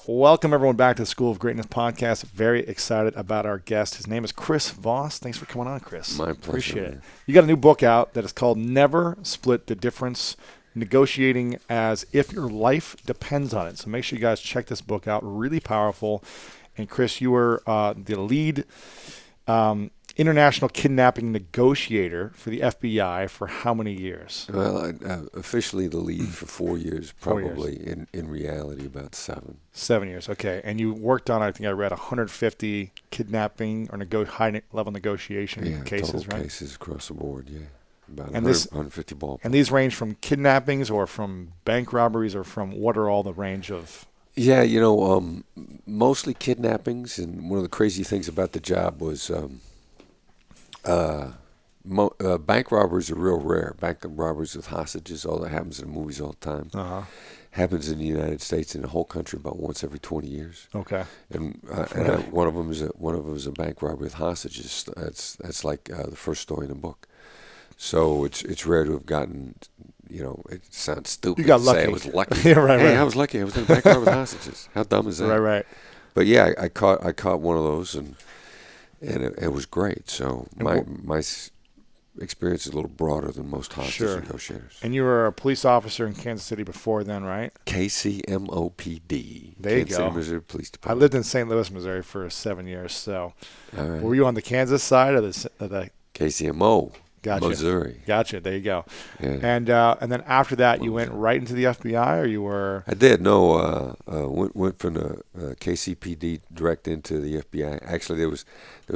Welcome, everyone, back to the School of Greatness podcast. Very excited about our guest. His name is Chris Voss. Thanks for coming on, Chris. My pleasure. Appreciate it. You got a new book out that is called Never Split the Difference, Negotiating as If Your Life Depends on It. So make sure you guys check this book out. Really powerful. And, Chris, you were the lead international kidnapping negotiator for the FBI for how many years? Well, officially the lead for 4 years, probably. 4 years. In reality, about 7. 7 years, okay. And you worked on, I think I read, 150 kidnapping or high-level negotiation cases, right? Cases across the board, yeah. About 150 ballpark. And these range from kidnappings or from bank robberies or from what are all the range of? Yeah, mostly kidnappings. And one of the crazy things about the job was bank robberies are real rare. Bank robberies with hostages, all that happens in movies all the time. Uh-huh. Happens in the United States and the whole country about once every 20 years. Okay. And one of them is a bank robbery with hostages. That's like the first story in the book. So it's rare to have gotten. It sounds stupid. You got to lucky. Say I was lucky. Yeah, right. I was lucky. I was in a bank robbery with hostages. How dumb is that? Right. But yeah, I caught one of those and it was great. So my experience is a little broader than most hostage negotiators. And you were a police officer in Kansas City before then, right? KCMOPD. There you Kansas go. City, Missouri Police I Department. lived in St. Louis, Missouri for 7 years. So, All right. Were you on the Kansas side or the KCMO? Gotcha. Missouri. Gotcha. There you go. Yeah. And then after that, you went right into the FBI, or you were? I did. No, went from the KCPD direct into the FBI. Actually, there was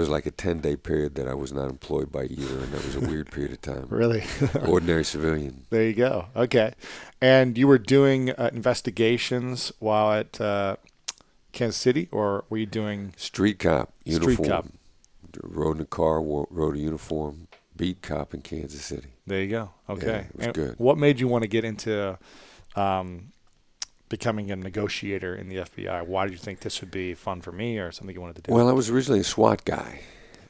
like a 10-day period that I was not employed by either, and that was a weird period of time. Really? Ordinary civilian. There you go. Okay. And you were doing investigations while at Kansas City, or were you doing street cop uniform? Street cop. Rode in a car, rode a uniform. Beat cop in Kansas City. There you go. Okay. Yeah, it was good. What made you want to get into becoming a negotiator in the FBI? Why did you think this would be fun for me or something you wanted to do? Well, I was originally a SWAT guy.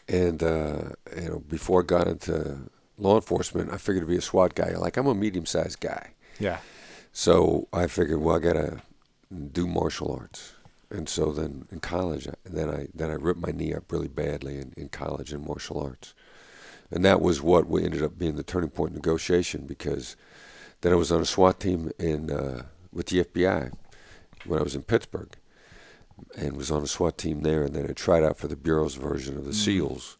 And, before I got into law enforcement, I figured to be a SWAT guy. Like, I'm a medium-sized guy. Yeah. So I figured, well, I got to do martial arts. And so then in college, then I ripped my knee up really badly in college in martial arts. And that was what ended up being the turning point in negotiation, because then I was on a SWAT team with the FBI when I was in Pittsburgh, and was on a SWAT team there, and then I tried out for the Bureau's version of the SEALs,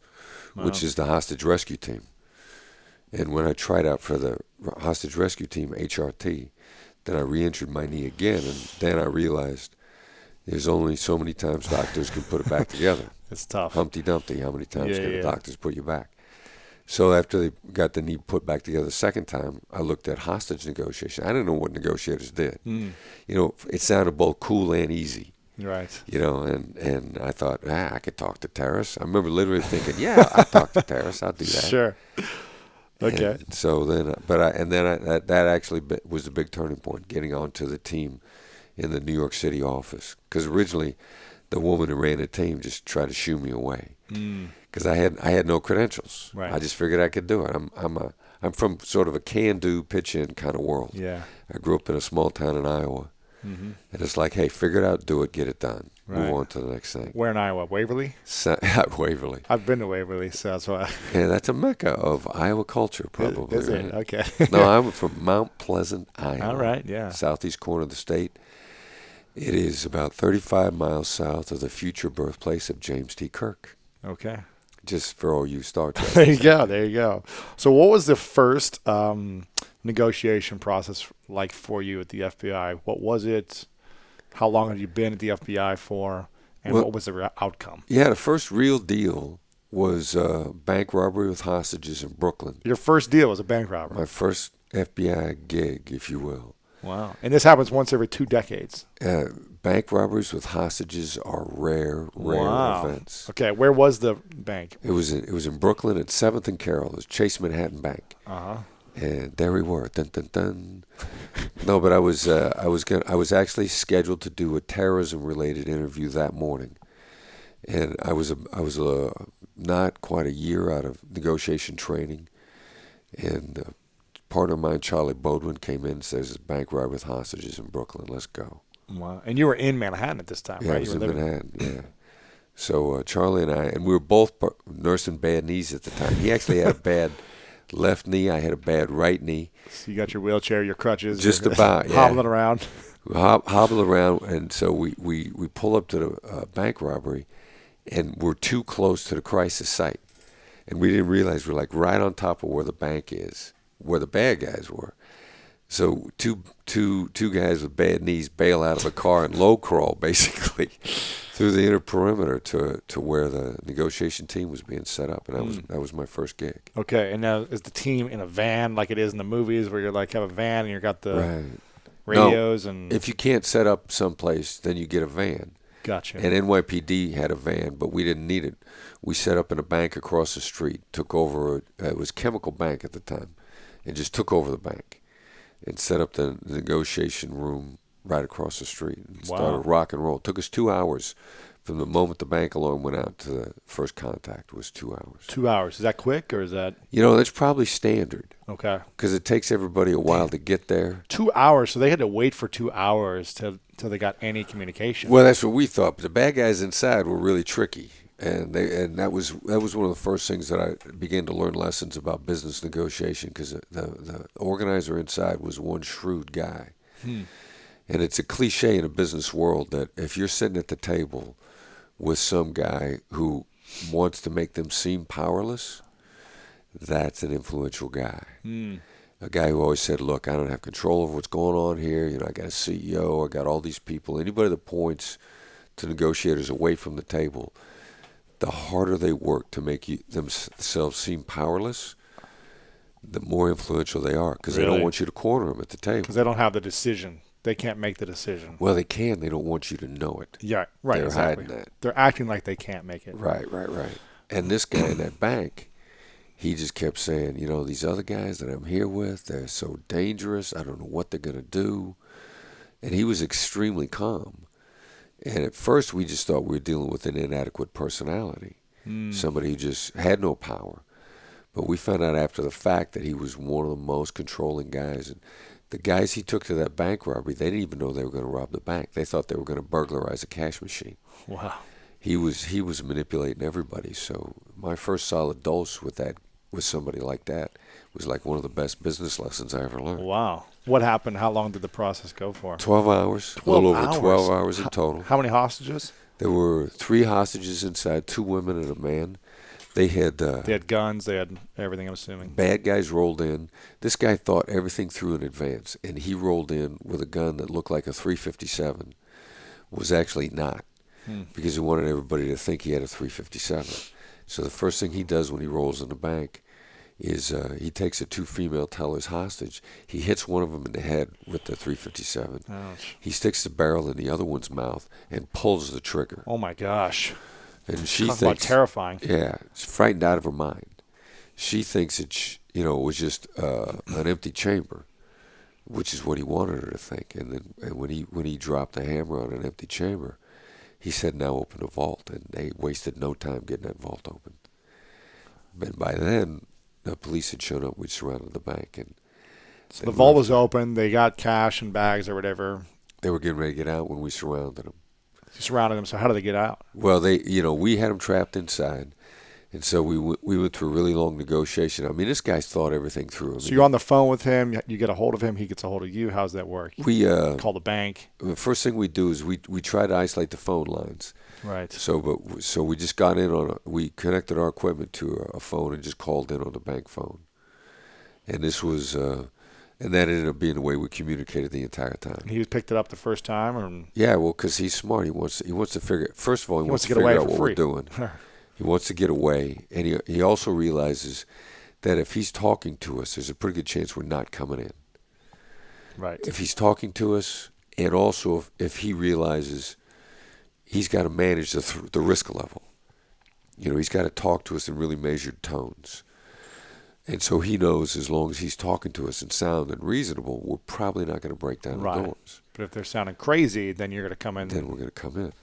which is the hostage rescue team. And when I tried out for the hostage rescue team, HRT, then I re-injured my knee again, and then I realized there's only so many times doctors can put it back together. It's tough. Humpty Dumpty, how many times can the doctors put you back? So after they got the knee put back together the second time, I looked at hostage negotiation. I didn't know what negotiators did. It sounded both cool and easy. Right. And I thought, I could talk to terrorists. I remember literally thinking, I'll talk to terrorists. I'll do that. Sure. Okay. And so then, that actually was the big turning point, getting onto the team in the New York City office. Because originally, the woman who ran the team just tried to shoo me away. Because I had no credentials. Right. I just figured I could do it. I'm from sort of a can-do, pitch-in kind of world. Yeah. I grew up in a small town in Iowa, and it's like, hey, figure it out, do it, get it done, move on to the next thing. Where in Iowa? Waverly? Waverly. I've been to Waverly, so that's why. Yeah, that's a mecca of Iowa culture, probably. Is it? Okay. No, I'm from Mount Pleasant, Iowa. All right, yeah. Southeast corner of the state. It is about 35 miles south of the future birthplace of James T. Kirk. Okay. Just for all you Star Trek. There you go. So what was the first negotiation process like for you at the FBI? What was it? How long had you been at the FBI for? And what was the outcome? Yeah, the first real deal was bank robbery with hostages in Brooklyn. Your first deal was a bank robbery? My first FBI gig, if you will. Wow. And this happens once every 2 decades. Bank robberies with hostages are rare events. Okay, where was the bank? It was in Brooklyn at 7th and Carroll. It was Chase Manhattan Bank. Uh-huh. And there we were. Dun dun dun. No, but I was actually scheduled to do a terrorism related interview that morning. And I was not quite a year out of negotiation training, and partner of mine, Charlie Bodwin, came in and says, "There's a bank robbery with hostages in Brooklyn. Let's go." Wow. And you were in Manhattan at this time, Yeah, right? I was You were in living. Manhattan, yeah. So Charlie and I, and we were both nursing bad knees at the time. He actually had a bad left knee. I had a bad right knee. So you got your wheelchair, your crutches. Just you're about, yeah. hobbling around. We hobble around, and so we pull up to the bank robbery, and we're too close to the crisis site. And we didn't realize we're like right on top of where the bank is, where the bad guys were. So two guys with bad knees bail out of a car and low crawl basically through the inner perimeter to where the negotiation team was being set up, and that was my first gig. Okay, and now is the team in a van like it is in the movies where you're like have a van and you got the Right. radios No, and if you can't set up someplace, then you get a van. gotcha. And NYPD had a van, but we didn't need it. We set up in a bank across the street, took over, it was Chemical Bank at the time, and just took over the bank and set up the negotiation room right across the street and started rock and roll. It took us 2 hours from the moment the bank alarm went out to the first contact was 2 hours. 2 hours. Is that quick or is that That's probably standard okay? because it takes everybody a while to get there. 2 hours. So they had to wait for 2 hours till they got any communication. Well, that's what we thought. But the bad guys inside were really tricky, and that was one of the first things that I began to learn lessons about business negotiation because the organizer inside was one shrewd guy. And it's a cliche in a business world that if you're sitting at the table with some guy who wants to make them seem powerless, that's an influential guy. A guy who always said, "Look, I don't have control over what's going on here. I got a CEO, I got all these people." Anybody that points to negotiators away from the table, the harder they work to make themselves seem powerless, the more influential they are because they don't want you to corner them at the table. Because they don't have the decision. They can't make the decision. Well, they can. They don't want you to know it. Yeah, right. They're exactly. hiding that. They're acting like they can't make it. Right. And this guy in that bank, he just kept saying, these other guys that I'm here with, they're so dangerous. I don't know what they're going to do. And he was extremely calm. And at first, we just thought we were dealing with an inadequate personality, somebody who just had no power. But we found out after the fact that he was one of the most controlling guys. And the guys he took to that bank robbery, they didn't even know they were going to rob the bank. They thought they were going to burglarize a cash machine. Wow. He was manipulating everybody. So my first solid dose with somebody like that was like one of the best business lessons I ever learned. Wow. What happened? How long did the process go for? 12 hours. 12 a little over hours. 12 hours in total. How many hostages? There were 3 hostages inside, 2 women and a man. They had guns. They had everything, I'm assuming. Bad guys rolled in. This guy thought everything through in advance, and he rolled in with a gun that looked like a .357, was actually not, because he wanted everybody to think he had a .357. So the first thing he does when he rolls in the bank is he takes the 2 female tellers hostage. He hits one of them in the head with the .357. Ouch. He sticks the barrel in the other one's mouth and pulls the trigger. Oh, my gosh. And she Talk thinks, about terrifying. Yeah, she's frightened out of her mind. She thinks it was just an empty chamber, which is what he wanted her to think. And then when he dropped the hammer on an empty chamber, he said, "Now open the vault." And they wasted no time getting that vault open. And by then, the police had shown up. We'd surrounded the bank, and So the vault was open. They got cash and bags or whatever. they were getting ready to get out when we surrounded them. You surrounded them. So how did they get out? Well, we had them trapped inside, and so we went through a really long negotiation. I mean, this guy's thought everything through. So you're on the phone with him. You get a hold of him. He gets a hold of you. How's that work? We Call the bank. The first thing we do is we try to isolate the phone lines. Right. So we just got in we connected our equipment to a phone and just called in on the bank phone, and this was. And that ended up being the way we communicated the entire time. He picked it up the first time, or Yeah, well, because he's smart. He wants to figure. First of all, he wants to get figure away out for what free. we're doing. He wants to get away, and he also realizes that if he's talking to us, there's a pretty good chance we're not coming in. right. If he's talking to us, and also if he realizes he's got to manage the risk level. He's got to talk to us in really measured tones. And so he knows as long as he's talking to us in sound and reasonable, we're probably not going to break down the doors. But if they're sounding crazy, then you're going to come in. Then we're going to come in.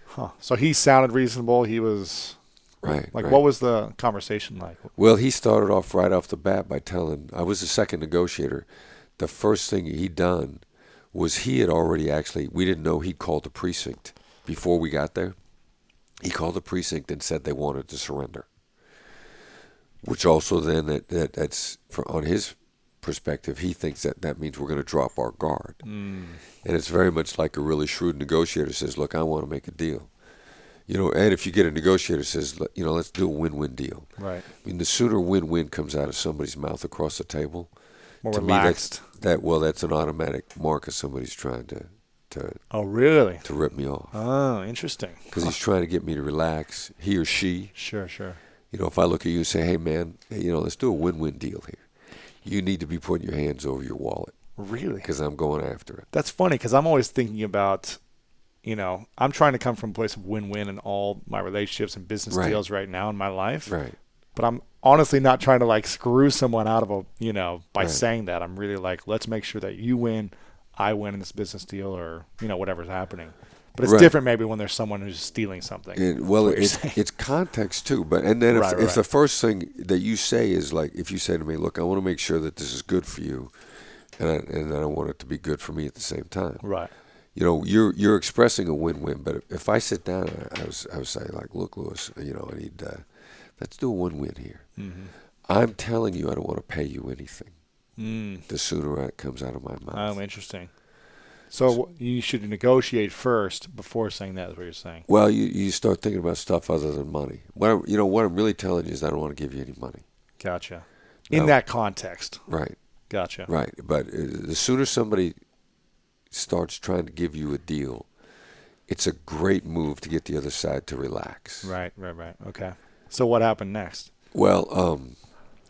Huh. So he sounded reasonable. He was Right. Like, right. what was the conversation like? Well, he started off right off the bat by telling, I was the second negotiator. The first thing he done was he had already actually, we didn't know he'd called the precinct before we got there. He called the precinct and said they wanted to surrender, which also then that's on his perspective, he thinks that means we're going to drop our guard. And it's very much like a really shrewd negotiator says, look, I want to make a deal. And if you get a negotiator says, let's do a win-win deal. Right. I mean, the sooner win-win comes out of somebody's mouth across the table, More to relaxed. me, that's an automatic mark of somebody's trying to Oh, really? to rip me off. Oh, interesting. Because he's trying to get me to relax, he or she. Sure, sure. If I look at you and say, hey, man, let's do a win-win deal here. You need to be putting your hands over your wallet. Really? Because I'm going after it. That's funny because I'm always thinking about, I'm trying to come from a place of win-win in all my relationships and business Right. deals right now in my life. Right. But I'm honestly not trying to like screw someone out of by Right. saying that. I'm really like, let's make sure that you win, I win in this business deal or, whatever's happening. But it's Right. different maybe when there's someone who's stealing something. It's context too. But and then Right, if right. the first thing that you say is like, if you say to me, look, I want to make sure that this is good for you, and I want it to be good for me at the same time. Right. You're expressing a win-win. But if I sit down, I was saying like, look, Lewis, I need let's do a win-win here. Mm-hmm. I'm telling you, I don't want to pay you anything. Mm. The sooner it comes out of my mouth. Oh, interesting. So you should negotiate first before saying that is what you're saying. Well, you start thinking about stuff other than money. What I'm really telling you is I don't want to give you any money. Gotcha. In No. that context. Right. Gotcha. Right. But the sooner somebody starts trying to give you a deal, it's a great move to get the other side to relax. Right. Okay. So what happened next? Well,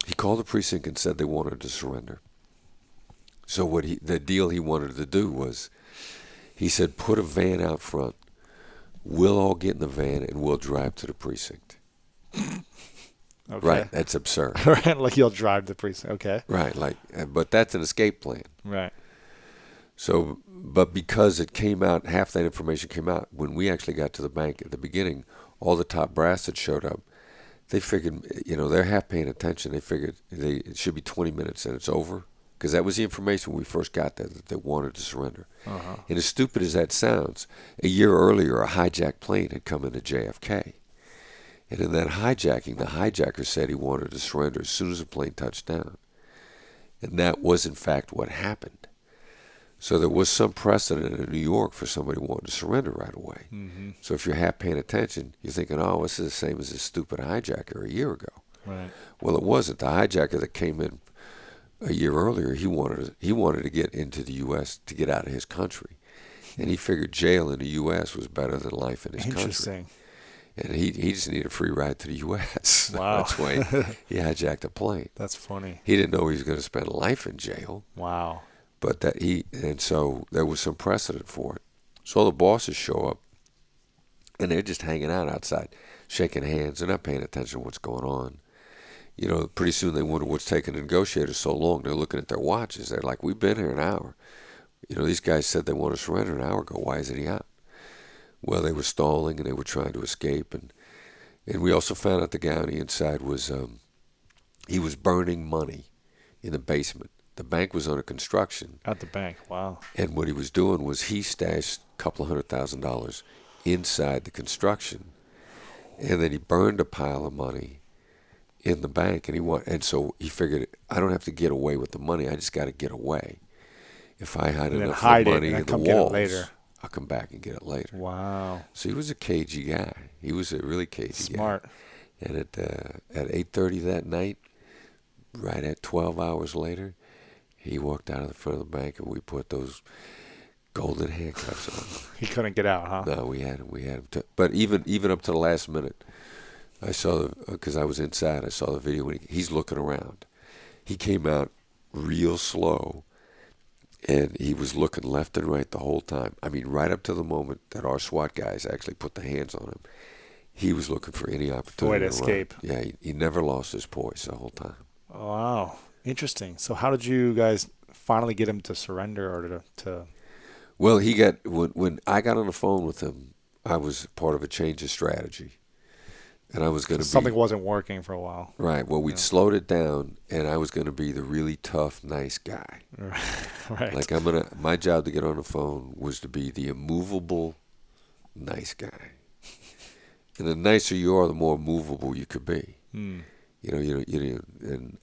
he called the precinct and said they wanted to surrender. So the deal he wanted to do was, he said, put a van out front. We'll all get in the van and we'll drive to the precinct. Okay. Right. That's absurd. Right. Like you'll drive the precinct. Okay. Right. But that's an escape plan. Right. So, but because it came out, half that information came out, when we actually got to the bank at the beginning, all the top brass that showed up, they figured, they're half paying attention. They figured it should be 20 minutes and it's over. Because that was the information when we first got there, that they wanted to surrender. Uh-huh. And as stupid as that sounds, a year earlier, a hijacked plane had come into JFK. And in that hijacking, the hijacker said he wanted to surrender as soon as the plane touched down. And that was, in fact, what happened. So there was some precedent in New York for somebody wanting to surrender right away. Mm-hmm. So if you're half paying attention, you're thinking, oh, this is the same as this stupid hijacker a year ago. Right. Well, it wasn't. The hijacker that came in a year earlier, he wanted to get into the U.S. to get out of his country. And he figured jail in the U.S. was better than life in his country. Interesting. And he just needed a free ride to the U.S. Wow. That's why he hijacked a plane. That's funny. He didn't know he was going to spend life in jail. Wow. But so there was some precedent for it. So the bosses show up, and they're just hanging out outside, shaking hands. They're not paying attention to what's going on. Pretty soon they wonder what's taking the negotiators so long. They're looking at their watches. They're like, we've been here an hour. These guys said they want to surrender an hour ago. Why isn't he out? Well, they were stalling and they were trying to escape. And we also found out the guy on the inside was, he was burning money in the basement. The bank was under construction. At the bank. Wow. And what he was doing was he stashed a couple of $100,000 inside the construction. And then he burned a pile of money in the bank, and so he figured, I don't have to get away with the money. I just got to get away. If I had And then enough hide it money and in the come get it walls, later. I'll come back and get it later. Wow. So he was a cagey guy. He was a really cagey Smart. guy. And at 8:30 that night, right at 12 hours later, he walked out of the front of the bank, and we put those golden handcuffs on him. He couldn't get out, huh? No, we had him. But even up to the last minute, I saw, because I was inside, I saw the video when he's looking around. He came out real slow, and he was looking left and right the whole time. I mean, right up to the moment that our SWAT guys actually put the hands on him, he was looking for any opportunity Way to run. escape. Yeah, he never lost his poise the whole time. Wow. Interesting. So how did you guys finally get him to surrender or to Well, when I got on the phone with him, I was part of a change of strategy. and I was going to be Something wasn't working for a while. right. Well, we'd slowed it down, and I was going to be the really tough, nice guy. Right. Like my job to get on the phone was to be the immovable, nice guy. And the nicer you are, the more movable you could be. Hmm. And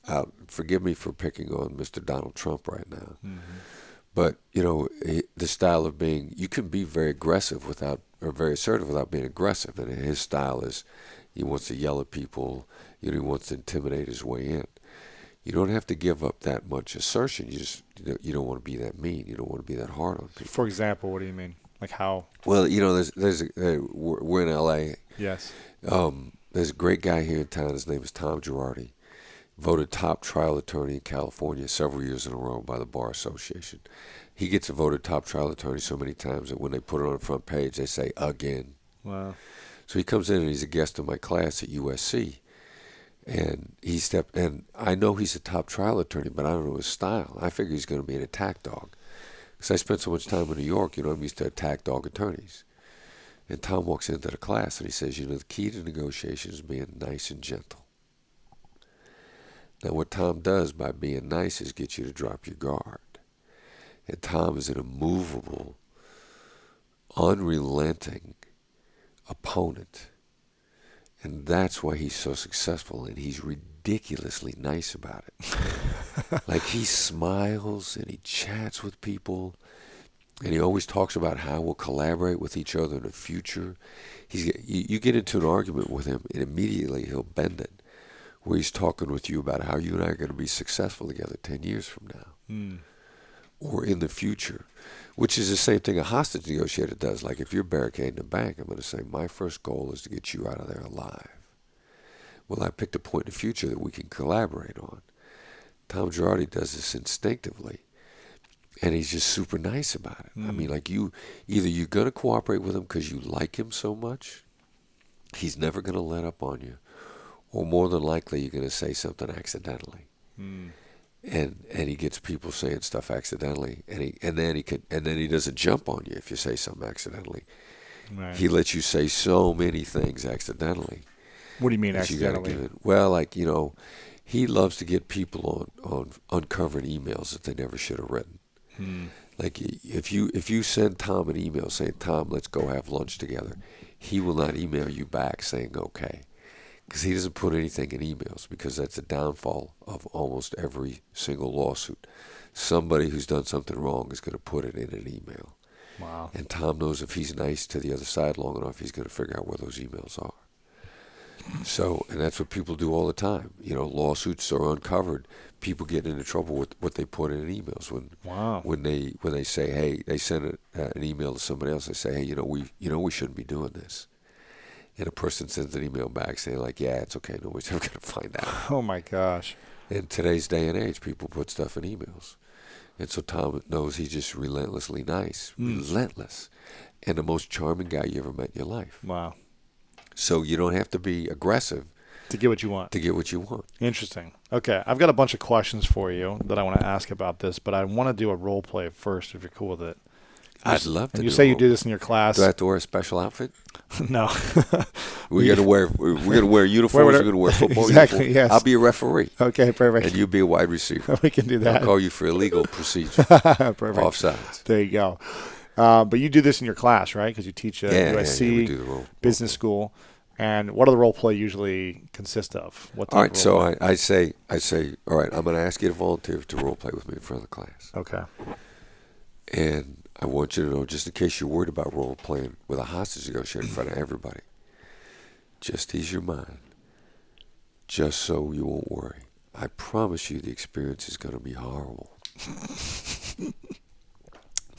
forgive me for picking on Mr. Donald Trump right now, Mm-hmm. but the style of being, you can be very aggressive or very assertive without being aggressive. And his style is, he wants to yell at people. He wants to intimidate his way in. You don't have to give up that much assertion. You don't want to be that mean. You don't want to be that hard on people. For example, what do you mean? Like how? Well, we're in L.A. Yes. There's a great guy here in town. His name is Tom Girardi. Voted top trial attorney in California several years in a row by the Bar Association. He gets voted top trial attorney so many times that when they put it on the front page, they say, again. Wow. So he comes in and he's a guest in my class at USC. And and I know he's a top trial attorney, but I don't know his style. I figure he's going to be an attack dog. Because I spent so much time in New York, I'm used to attack dog attorneys. And Tom walks into the class and he says, the key to negotiation is being nice and gentle. Now, what Tom does by being nice is get you to drop your guard. And Tom is an immovable, unrelenting opponent. And that's why he's so successful, and he's ridiculously nice about it. Like, he smiles and he chats with people, and he always talks about how we'll collaborate with each other in the future. You get into an argument with him, and immediately he'll bend it, where he's talking with you about how you and I are going to be successful together 10 years from now, or in the future, which is the same thing a hostage negotiator does. Like, if you're barricading a bank, I'm going to say, my first goal is to get you out of there alive. Well, I picked a point in the future that we can collaborate on. Tom Girardi does this instinctively, and he's just super nice about it. I mean, like, either you're going to cooperate with him because you like him so much, he's never going to let up on you, or more than likely you're going to say something accidentally. And he gets people saying stuff accidentally, and then he doesn't jump on you if you say something accidentally. Right. He lets you say so many things accidentally. What do you mean that you gotta accidentally? give it. Well, like, he loves to get people on uncovering emails that they never should have written. Like, if you send Tom an email saying, Tom, let's go have lunch together, he will not email you back saying okay. Because he doesn't put anything in emails, because that's the downfall of almost every single lawsuit. Somebody who's done something wrong is going to put it in an email. Wow. And Tom knows if he's nice to the other side long enough, he's going to figure out where those emails are. So, and that's what people do all the time. Lawsuits are uncovered. People get into trouble with what they put in emails. When they say, hey, they send an email to somebody else, they say, hey, we shouldn't be doing this. And a person sends an email back saying, like, yeah, it's okay, nobody's ever going to find out. Oh, my gosh. In today's day and age, people put stuff in emails. And so Tom knows he's just relentlessly nice, relentless, and the most charming guy you ever met in your life. Wow. So you don't have to be aggressive To get what you want. to get what you want. Interesting. Okay, I've got a bunch of questions for you that I want to ask about this, but I want to do a role play first, if you're cool with it. I'd love to. And you say you do this in your class. Do I have to wear a special outfit? No. We're gonna wear uniforms. We're gonna wear football Exactly, uniforms. yes. I'll be a referee. Okay, perfect. And you be a wide receiver. We can do that. I'll call you for illegal procedure. Perfect. Offsides. There you go. But you do this in your class, right? Because you teach at USC we do the role business school. And what do the role play usually consist of? What all right, so I say, all right, I'm going to ask you to volunteer to role play with me in front of the class. Okay. And I want you to know, just in case you're worried about role playing with a hostage negotiator in front of everybody, just ease your mind, just so you won't worry. I promise you the experience is going to be horrible.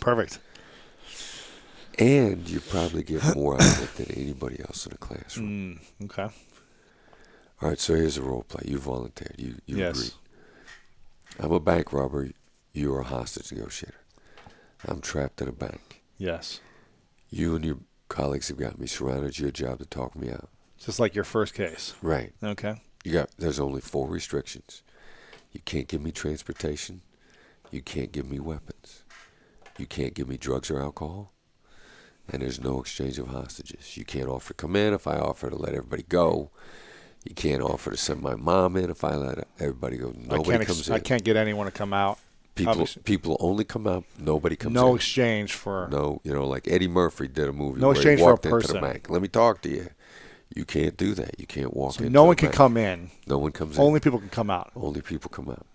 Perfect. And you probably get more out of it than anybody else in the classroom. Okay. All right, so here's a role play. You volunteered. You Yes. agreed. I'm a bank robber. You're a hostage negotiator. I'm trapped in a bank. Yes. You and your colleagues have got me surrounded. Your job to talk me out. Just like your first case. Right. Okay. There's only 4 restrictions. You can't give me transportation. You can't give me weapons. You can't give me drugs or alcohol. and there's no exchange of hostages. You can't offer to come in if I offer to let everybody go. You can't offer to send my mom in if I let everybody go. Nobody comes in. I can't get anyone to come out. People only come out. Nobody comes in. No exchange for. No, like Eddie Murphy did a movie No where exchange he walked for a into the person. bank. Let me talk to you. You can't do that. You can't walk in. No one can come in. No one comes in. Only people can come out. Only people come out.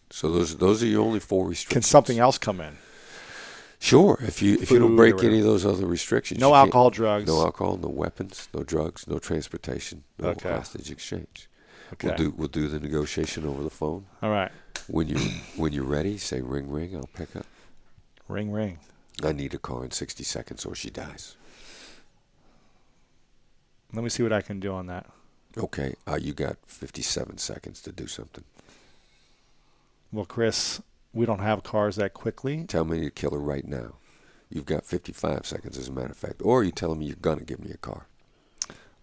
So those are your only 4 restrictions. Can something else come in? Sure. If you don't break any of those other restrictions. No alcohol, drugs. No alcohol, no weapons, no drugs, no transportation, no hostage exchange. Okay. We'll do the negotiation over the phone. All right. When you're ready, say ring ring. I'll pick up. Ring ring. I need a car in 60 seconds or she dies. Let me see what I can do on that. Okay. You got 57 seconds to do something. Well, Chris, we don't have cars that quickly. Tell me to kill her right now. You've got 55 seconds, as a matter of fact. Or you telling me you're going to give me a car.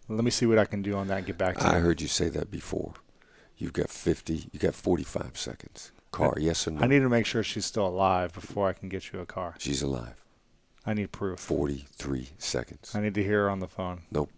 Let me see what I can do on that and get back to you. I heard you say that before. You got 45 seconds. Car, yes or no? I need to make sure she's still alive before I can get you a car. She's alive. I need proof. 43 seconds. I need to hear her on the phone. Nope.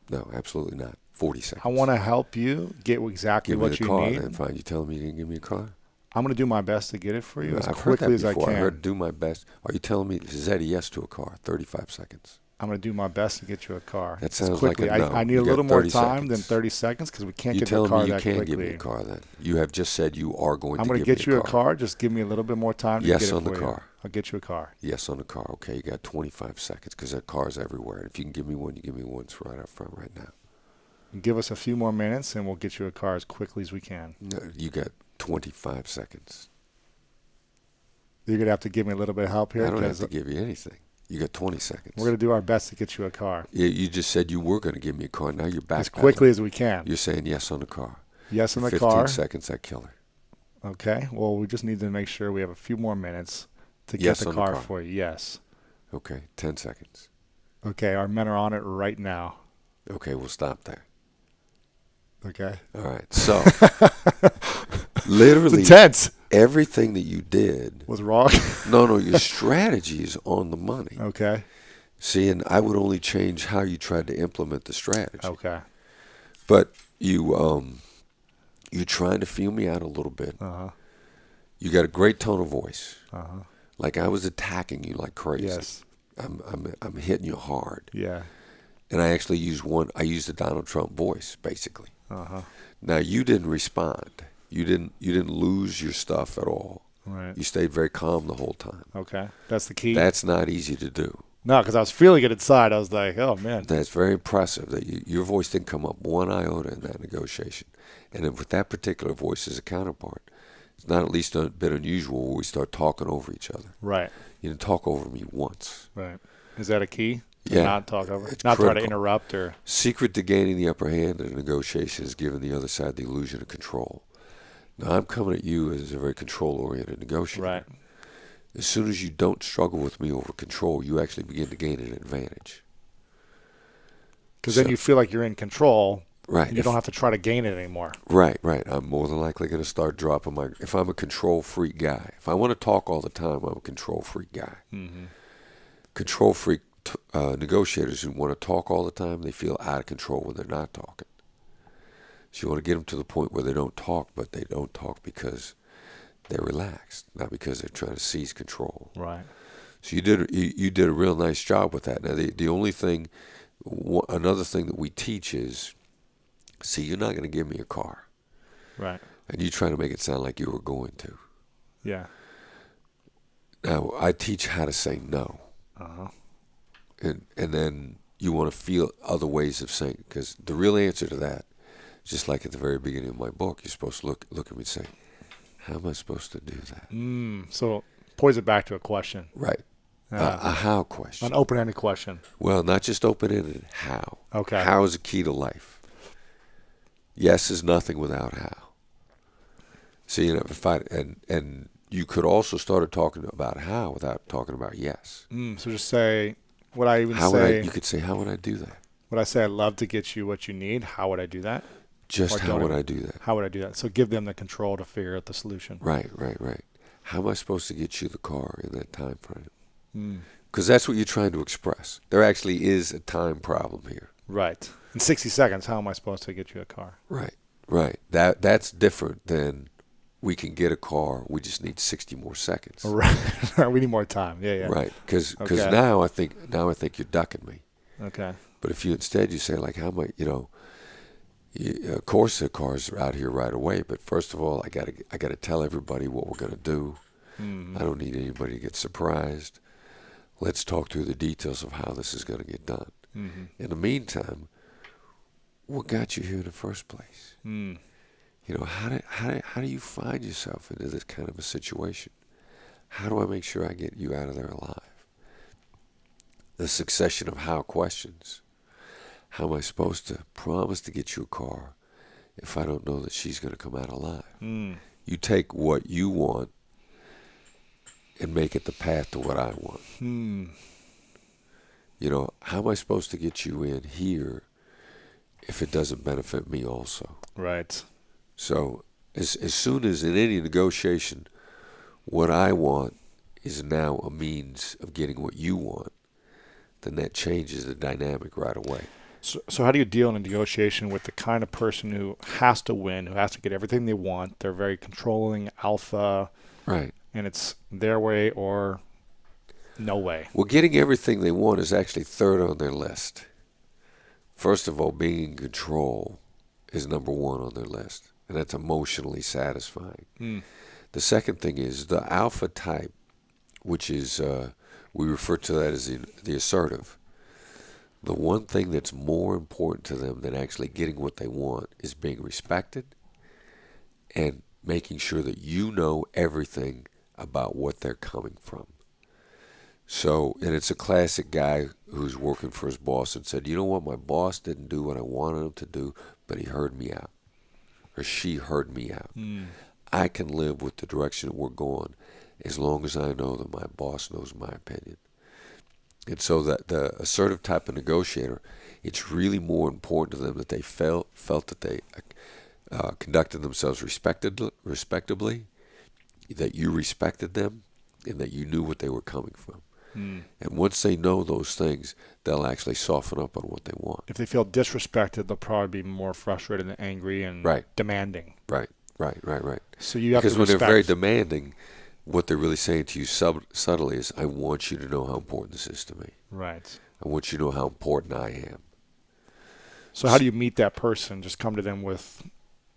No, absolutely not. 40 seconds. I want to help you get exactly what you need. Then fine. You telling me you didn't give me a car? I'm going to do my best to get it for you as I've heard that quickly as I before. can. I heard do my best. Are you telling me, is that a yes to a car? 35 seconds. I'm going to do my best to get you a car. That sounds quickly. like a no. I need You a got little more 30 time than seconds. 30 seconds because we can't get you a car that quickly. You can't give me a car then. You have just said you are going to give me a car. I'm going to get you a car. Just give me a little bit more time to get it for you. Yes on the car. I'll get you a car. Yes on the car. Okay, you got 25 seconds because that car's everywhere. And if you can give me one, you give me one. It's right up front right now. Give us a few more minutes and we'll get you a car as quickly as we can. No, you got 25 seconds. You're going to have to give me a little bit of help here. I don't have to give you anything. You got 20 seconds. We're going to do our best to get you a car. You just said you were going to give me a car. Now you're back. As quickly as we can. You're saying yes on the car. Yes on the 15 car. 15 seconds, I kill her. Okay. Well, we just need to make sure we have a few more minutes to Yes get the on the car car. for you. Yes. Okay, 10 seconds. Okay. Our men are on it right now. Okay, we'll stop there. Okay. All right. So, literally, It's intense. everything that you did Was wrong. No, your strategy is on the money. Okay. See, and I would only change how you tried to implement the strategy. Okay. But you're trying to feel me out a little bit. Uh-huh. You got a great tone of voice. Uh-huh. Like I was attacking you like crazy. Yes. I'm hitting you hard. Yeah. And I actually used the Donald Trump voice, basically. Uh-huh. Now you didn't respond. You didn't lose your stuff at all. Right. You stayed very calm the whole time. Okay. That's the key. That's not easy to do. No, because I was feeling it inside. I was like, oh, man. That's very impressive that your voice didn't come up one iota in that negotiation. And then with that particular voice as a counterpart, it's not at least a bit unusual where we start talking over each other. Right. You didn't talk over me once. Right. Is that a key? Yeah. Not talk over. It's Not try to critical. interrupt or. Secret to gaining the upper hand in a negotiation is giving the other side the illusion of control. Now, I'm coming at you as a very control-oriented negotiator. Right. As soon as you don't struggle with me over control, you actually begin to gain an advantage. Because then you feel like you're in control. Right. And you don't have to try to gain it anymore. Right. I'm more than likely going to start dropping if I'm a control freak guy. If I want to talk all the time, I'm a control freak guy. Mm-hmm. Control freak negotiators who want to talk all the time, they feel out of control when they're not talking. So you want to get them to the point where they don't talk, but they don't talk because they're relaxed, not because they're trying to seize control. Right. So you did a real nice job with that. Now the only thing, another thing that we teach is, see, you're not going to give me a car. Right. And you try to make it sound like you were going to. Yeah. Now, I teach how to say no. Uh-huh. And then you want to feel other ways of saying it. Because the real answer to that, just like at the very beginning of my book, you're supposed to look at me and say, how am I supposed to do that? So poise it back to a question. Right. A how question. An open-ended question. Well, not just open-ended, how. Okay. How is a key to life. Yes is nothing without how. See, and you could also start talking about how without talking about yes. So just say, you could say, how would I do that? Would I say I'd love to get you what you need? How would I do that? Just how would I do that? How would I do that? So give them the control to figure out the solution. Right. How am I supposed to get you the car in that time frame? Because that's what you're trying to express. There actually is a time problem here. Right. In 60 seconds, how am I supposed to get you a car? Right, right. That's different than we can get a car. We just need 60 more seconds. Right. We need more time. Yeah, yeah. Right. Because Okay. now I think you're ducking me. Okay. But if you instead you say like, how am I, of course the cars are out here right away. But first of all, I gotta tell everybody what we're gonna do. Mm-hmm. I don't need anybody to get surprised. Let's talk through the details of how this is gonna get done. Mm-hmm. In the meantime, what got you here in the first place? Mm. How do you find yourself into this kind of a situation? How do I make sure I get you out of there alive? The succession of how questions. How am I supposed to promise to get you a car if I don't know that she's going to come out alive? Mm. You take what you want and make it the path to what I want. Mm. How am I supposed to get you in here if it doesn't benefit me also? Right. So as soon as in any negotiation, what I want is now a means of getting what you want, then that changes the dynamic right away. So how do you deal in a negotiation with the kind of person who has to win, who has to get everything they want? They're very controlling, alpha, Right. and it's their way or no way. Well, getting everything they want is actually third on their list. First of all, being in control is number one on their list, and that's emotionally satisfying. Mm. The second thing is the alpha type, which is, we refer to that as the assertive. The one thing that's more important to them than actually getting what they want is being respected and making sure that you know everything about what they're coming from. So, and it's a classic guy who's working for his boss and said, you know what, my boss didn't do what I wanted him to do, but he heard me out, or she heard me out. Mm. I can live with the direction that we're going as long as I know that my boss knows my opinion. And so that the assertive type of negotiator, it's really more important to them that they felt that they conducted themselves respectably, that you respected them, and that you knew what they were coming from. Mm. And once they know those things, they'll actually soften up on what they want. If they feel disrespected, they'll probably be more frustrated and angry and demanding. Right. So you have Because to when respect. they're very demanding, what they're really saying to you subtly is, I want you to know how important this is to me. Right. I want you to know how important I am. So how do you meet that person? Just come to them with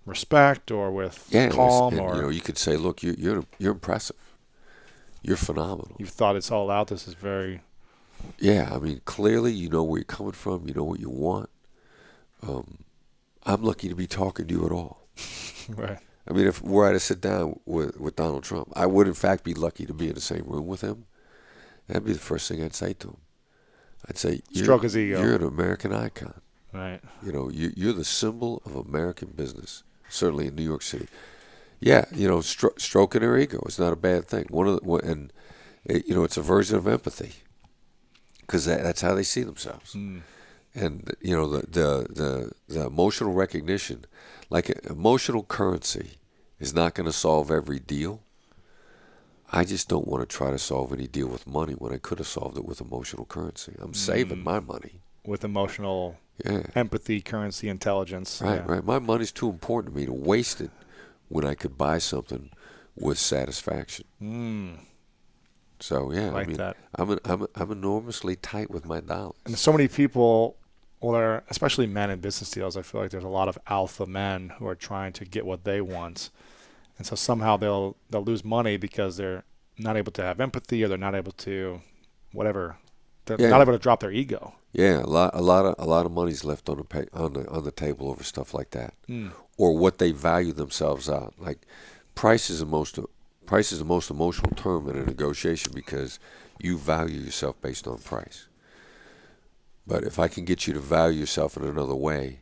respect or with calm, or you could say, look, you're impressive. You're phenomenal. you've thought it's all out. This is very. Yeah, I mean, clearly you know where you're coming from. You know what you want. I'm lucky to be talking to you at all. Right. I mean, if were I to sit down with Donald Trump, I would in fact be lucky to be in the same room with him. That'd be the first thing I'd say to him. I'd say, Stroke his ego. You're an American icon. Right. You're the symbol of American business, certainly in New York City. Yeah, stroking their ego is not a bad thing. It's a version of empathy, because that's how they see themselves. Mm. And the emotional recognition, like emotional currency, is not going to solve every deal. I just don't want to try to solve any deal with money when I could have solved it with emotional currency. I'm saving my money. With emotional empathy, currency, intelligence. Right. My money's too important to me to waste it when I could buy something with satisfaction. Mm. So That. I'm enormously tight with my dollars. And so many people, especially men in business deals, I feel like there's a lot of alpha men who are trying to get what they want. And so somehow they'll lose money because they're not able to have empathy, or they're not able to, whatever. They're not able to drop their ego. Yeah, a lot of money's left on the table over stuff like that, or what they value themselves on. Like, price is the most emotional term in a negotiation, because you value yourself based on price. But if I can get you to value yourself in another way,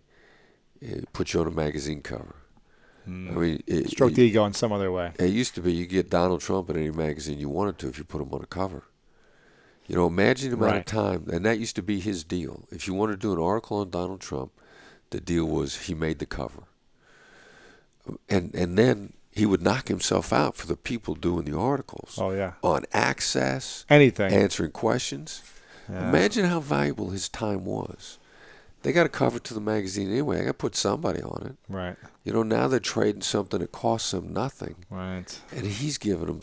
put you on a magazine cover. I mean, Stroke the ego in some other way. It used to be you get Donald Trump in any magazine you wanted to if you put him on a cover. Imagine the amount of time, and that used to be his deal. If you wanted to do an article on Donald Trump, the deal was he made the cover. And then he would knock himself out for the people doing the articles. Oh, yeah. On access, Anything. answering questions. Yeah. Imagine how valuable his time was. They got to cover it to the magazine anyway. They got to put somebody on it. Right. You know, now they're trading something that costs them nothing. Right. And he's giving them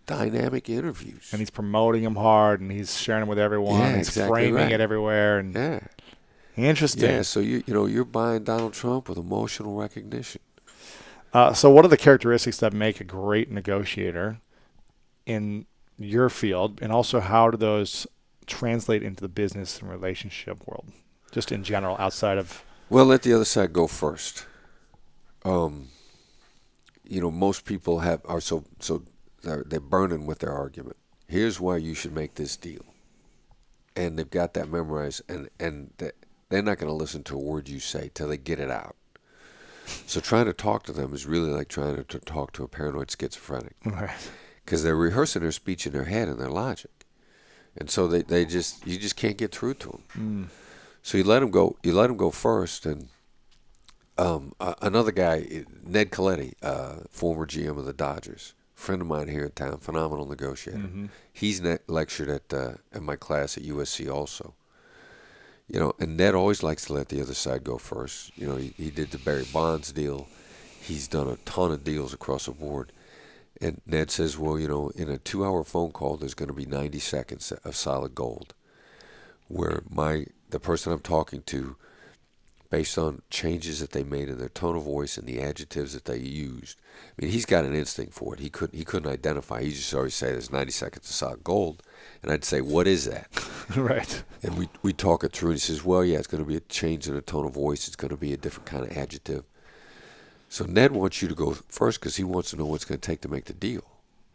dynamic interviews. And he's promoting them hard, and he's sharing them with everyone. Yeah, he's exactly framing right. it everywhere. And Yeah. Interesting. Yeah, so you're buying Donald Trump with emotional recognition. So what are the characteristics that make a great negotiator in your field, and also how do those translate into the business and relationship world, just in general, outside of? Well, let the other side go first. Most people are so they're burning with their argument. Here's why you should make this deal, and they've got that memorized, and they're not going to listen to a word you say till they get it out. So trying to talk to them is really like trying to talk to a paranoid schizophrenic, Right. because they're rehearsing their speech in their head and their logic, and so you just can't get through to them. So you let them go. You let them go first, and another guy, Ned Colletti, former GM of the Dodgers, friend of mine here in town, phenomenal negotiator. Mm-hmm. He's lectured at my class at USC also. And Ned always likes to let the other side go first. He did the Barry Bonds deal. He's done a ton of deals across the board. And Ned says, well, in a 2-hour phone call, there's going to be 90 seconds of solid gold, where the person I'm talking to, based on changes that they made in their tone of voice and the adjectives that they used, I mean, he's got an instinct for it. He couldn't identify. He just always say there's 90 seconds of solid gold, and I'd say, what is that? Right. And we talk it through, and he says, well, yeah, it's going to be a change in the tone of voice. It's going to be a different kind of adjective. So Ned wants you to go first because he wants to know what's going to take to make the deal.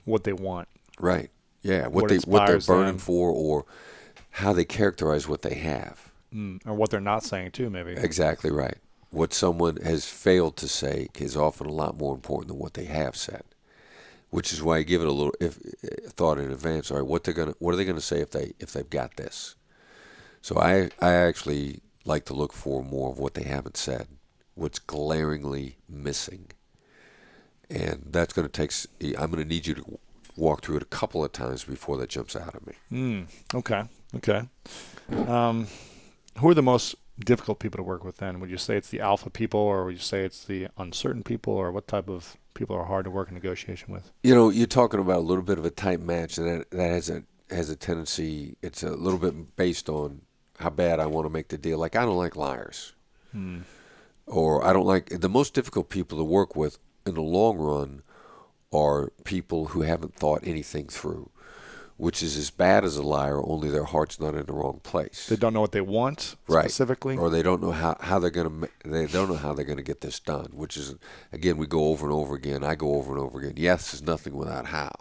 What they want. Right. Yeah. What they're burning for, or how they characterize what they have. Or what they're not saying too, maybe. Exactly right. What someone has failed to say is often a lot more important than what they have said, which is why I give it a little thought in advance. All right, what are they gonna say if they've got this? So I actually like to look for more of what they haven't said, what's glaringly missing, and that's gonna take. I'm gonna need you to walk through it a couple of times before that jumps out at me. Okay. Who are the most difficult people to work with then? Would you say it's the alpha people, or would you say it's the uncertain people, or what type of people are hard to work in negotiation with? You're talking about a little bit of a tight match, and that has a tendency. It's a little bit based on how bad I want to make the deal. Like, I don't like liars, or I don't like the most difficult people to work with in the long run are people who haven't thought anything through, which is as bad as a liar, only their heart's not in the wrong place. They don't know what they want specifically, or they don't know how they're gonna get this done. Which is, again, we go over and over again. I go over and over again. Yes is nothing without how.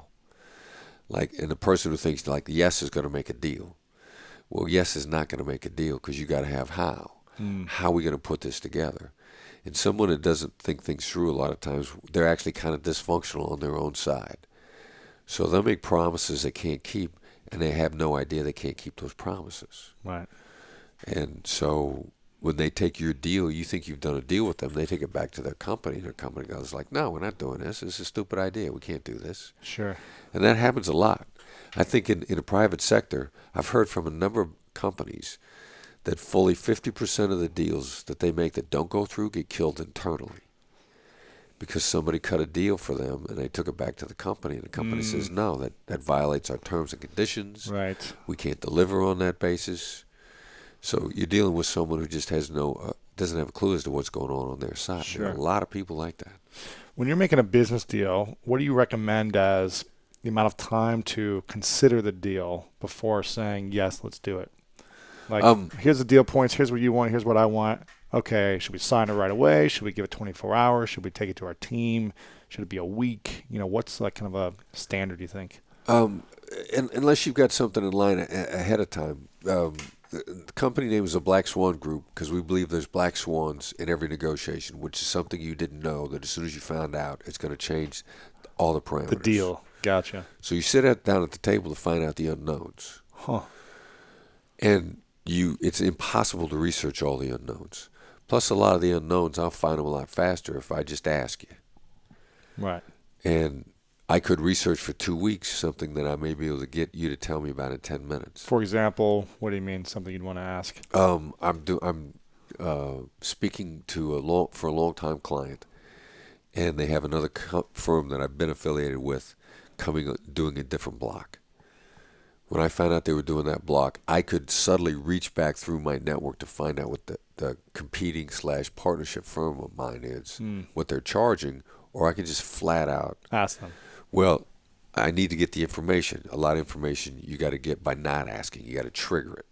And the person who thinks like yes is going to make a deal. Well, yes is not going to make a deal because you got to have how. How are we going to put this together? And someone that doesn't think things through, a lot of times they're actually kind of dysfunctional on their own side. So they'll make promises they can't keep, and they have no idea they can't keep those promises. Right. And so when they take your deal, you think you've done a deal with them, they take it back to their company, and their company goes like, no, we're not doing this. This is a stupid idea. We can't do this. Sure. And that happens a lot. I think in the private sector, I've heard from a number of companies that fully 50% of the deals that they make that don't go through get killed internally. Because somebody cut a deal for them and they took it back to the company, and the company says, no, that violates our terms and conditions. Right. We can't deliver on that basis. So you're dealing with someone who just has doesn't have a clue as to what's going on their side. Sure. There are a lot of people like that. When you're making a business deal, what do you recommend as the amount of time to consider the deal before saying, yes, let's do it? Like, here's the deal points. Here's what you want. Here's what I want. Okay, should we sign it right away? Should we give it 24 hours? Should we take it to our team? Should it be a week? What's like kind of a standard, you think? Unless you've got something in line ahead of time. The company name is the Black Swan Group because we believe there's black swans in every negotiation, which is something you didn't know that as soon as you found out, it's going to change all the parameters. The deal. Gotcha. So you sit down at the table to find out the unknowns. Huh. And it's impossible to research all the unknowns. Plus, a lot of the unknowns, I'll find them a lot faster if I just ask you. Right. And I could research for 2 weeks something that I may be able to get you to tell me about in 10 minutes. For example, what do you mean? Something you'd want to ask? I'm speaking to for a long time client, and they have another firm that I've been affiliated with doing a different block. When I found out they were doing that block, I could subtly reach back through my network to find out what the competing / partnership firm of mine is, what they're charging, or I could just flat out Ask them. well, I need to get the information. A lot of information you got to get by not asking. You got to trigger it.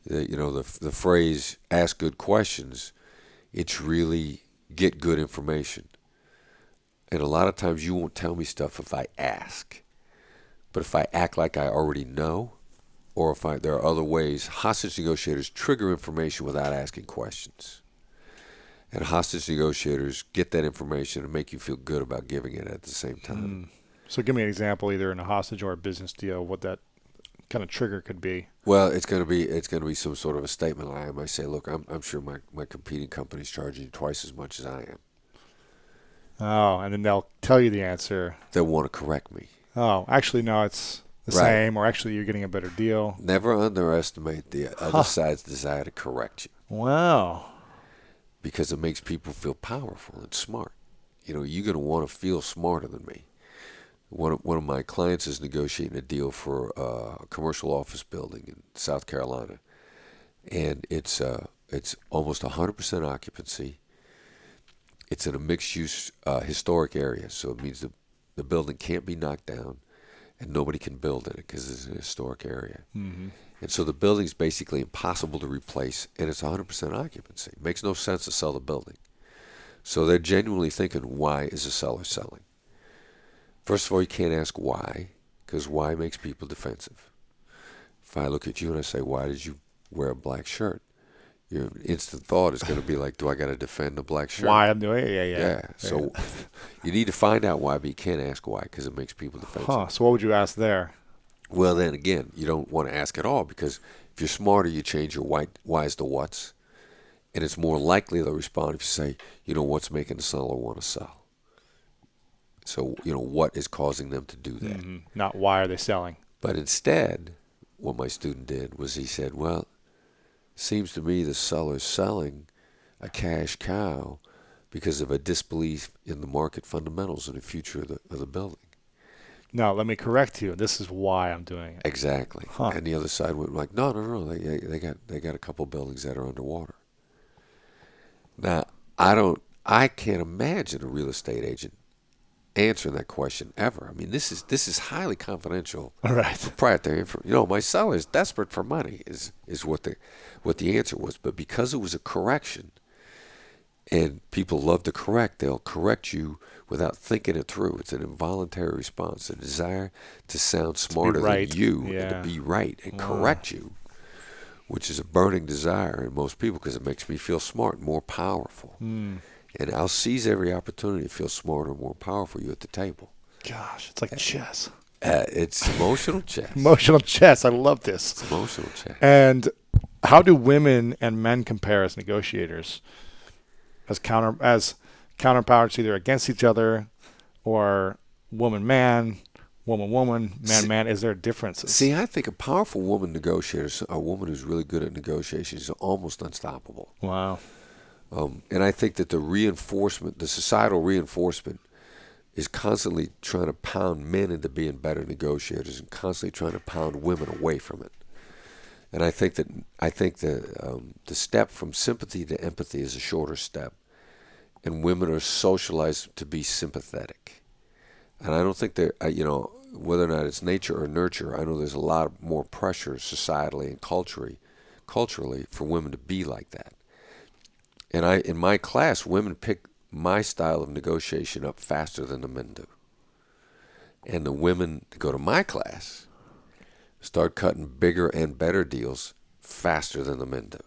The phrase "ask good questions," it's really get good information. And a lot of times you won't tell me stuff if I ask. But if I act like I already know, or there are other ways, hostage negotiators trigger information without asking questions. And hostage negotiators get that information and make you feel good about giving it at the same time. So give me an example, either in a hostage or a business deal, what that kind of trigger could be. Well, it's going to be some sort of a statement. I might say, look, I'm sure my competing company's charging you twice as much as I am. Oh, and then they'll tell you the answer. They'll want to correct me. Oh, actually, no, it's the same, or actually you're getting a better deal. Never underestimate the other side's desire to correct you. Wow. Because it makes people feel powerful and smart. You're going to want to feel smarter than me. One of my clients is negotiating a deal for a commercial office building in South Carolina, and it's almost 100% occupancy. It's in a mixed-use historic area, so it means the building can't be knocked down, and nobody can build in it because it's an historic area. Mm-hmm. And so the building's basically impossible to replace, and it's 100% occupancy. It makes no sense to sell the building. So they're genuinely thinking, why is the seller selling? First of all, you can't ask why, because why makes people defensive. If I look at you and I say, why did you wear a black shirt? Your instant thought is going to be like, do I got to defend the black shirt? Why I'm doing it? Yeah. So you need to find out why, but you can't ask why because it makes people defensive. So what would you ask there? Well, then again, you don't want to ask at all because if you're smarter, you change your whys to whats. And it's more likely they'll respond if you say, what's making the seller want to sell? So, what is causing them to do that? Mm-hmm. Not why are they selling? But instead, what my student did was he said, well, seems to me the seller's selling a cash cow because of a disbelief in the market fundamentals and the future of the building. No, let me correct you. This is why I'm doing it. Exactly. Huh. And the other side went like, no. They got a couple buildings that are underwater. Now, I can't imagine a real estate agent answering that question ever. I mean, this is highly confidential. All right. Proprietary information. My seller is desperate for money is what the answer was. But because it was a correction, and people love to correct, they'll correct you without thinking it through. It's an involuntary response, a desire to sound smarter than you and to be right and correct you, which is a burning desire in most people because it makes me feel smart, more powerful. And I'll seize every opportunity to feel smarter and more powerful you at the table. Gosh, it's like chess. It's emotional chess. Emotional chess. I love this. It's emotional chess. And how do women and men compare as negotiators? As counterparts, either against each other or woman-man, woman-woman, man-man. Is there differences? See, I think a powerful woman negotiator, a woman who's really good at negotiations, is almost unstoppable. Wow. And I think that the societal reinforcement is constantly trying to pound men into being better negotiators and constantly trying to pound women away from it. And I think the step from sympathy to empathy is a shorter step, and women are socialized to be sympathetic. And I don't think they're, whether or not it's nature or nurture, I know there's a lot more pressure societally and culturally for women to be like that. And in my class, women pick my style of negotiation up faster than the men do. And the women that go to my class start cutting bigger and better deals faster than the men do.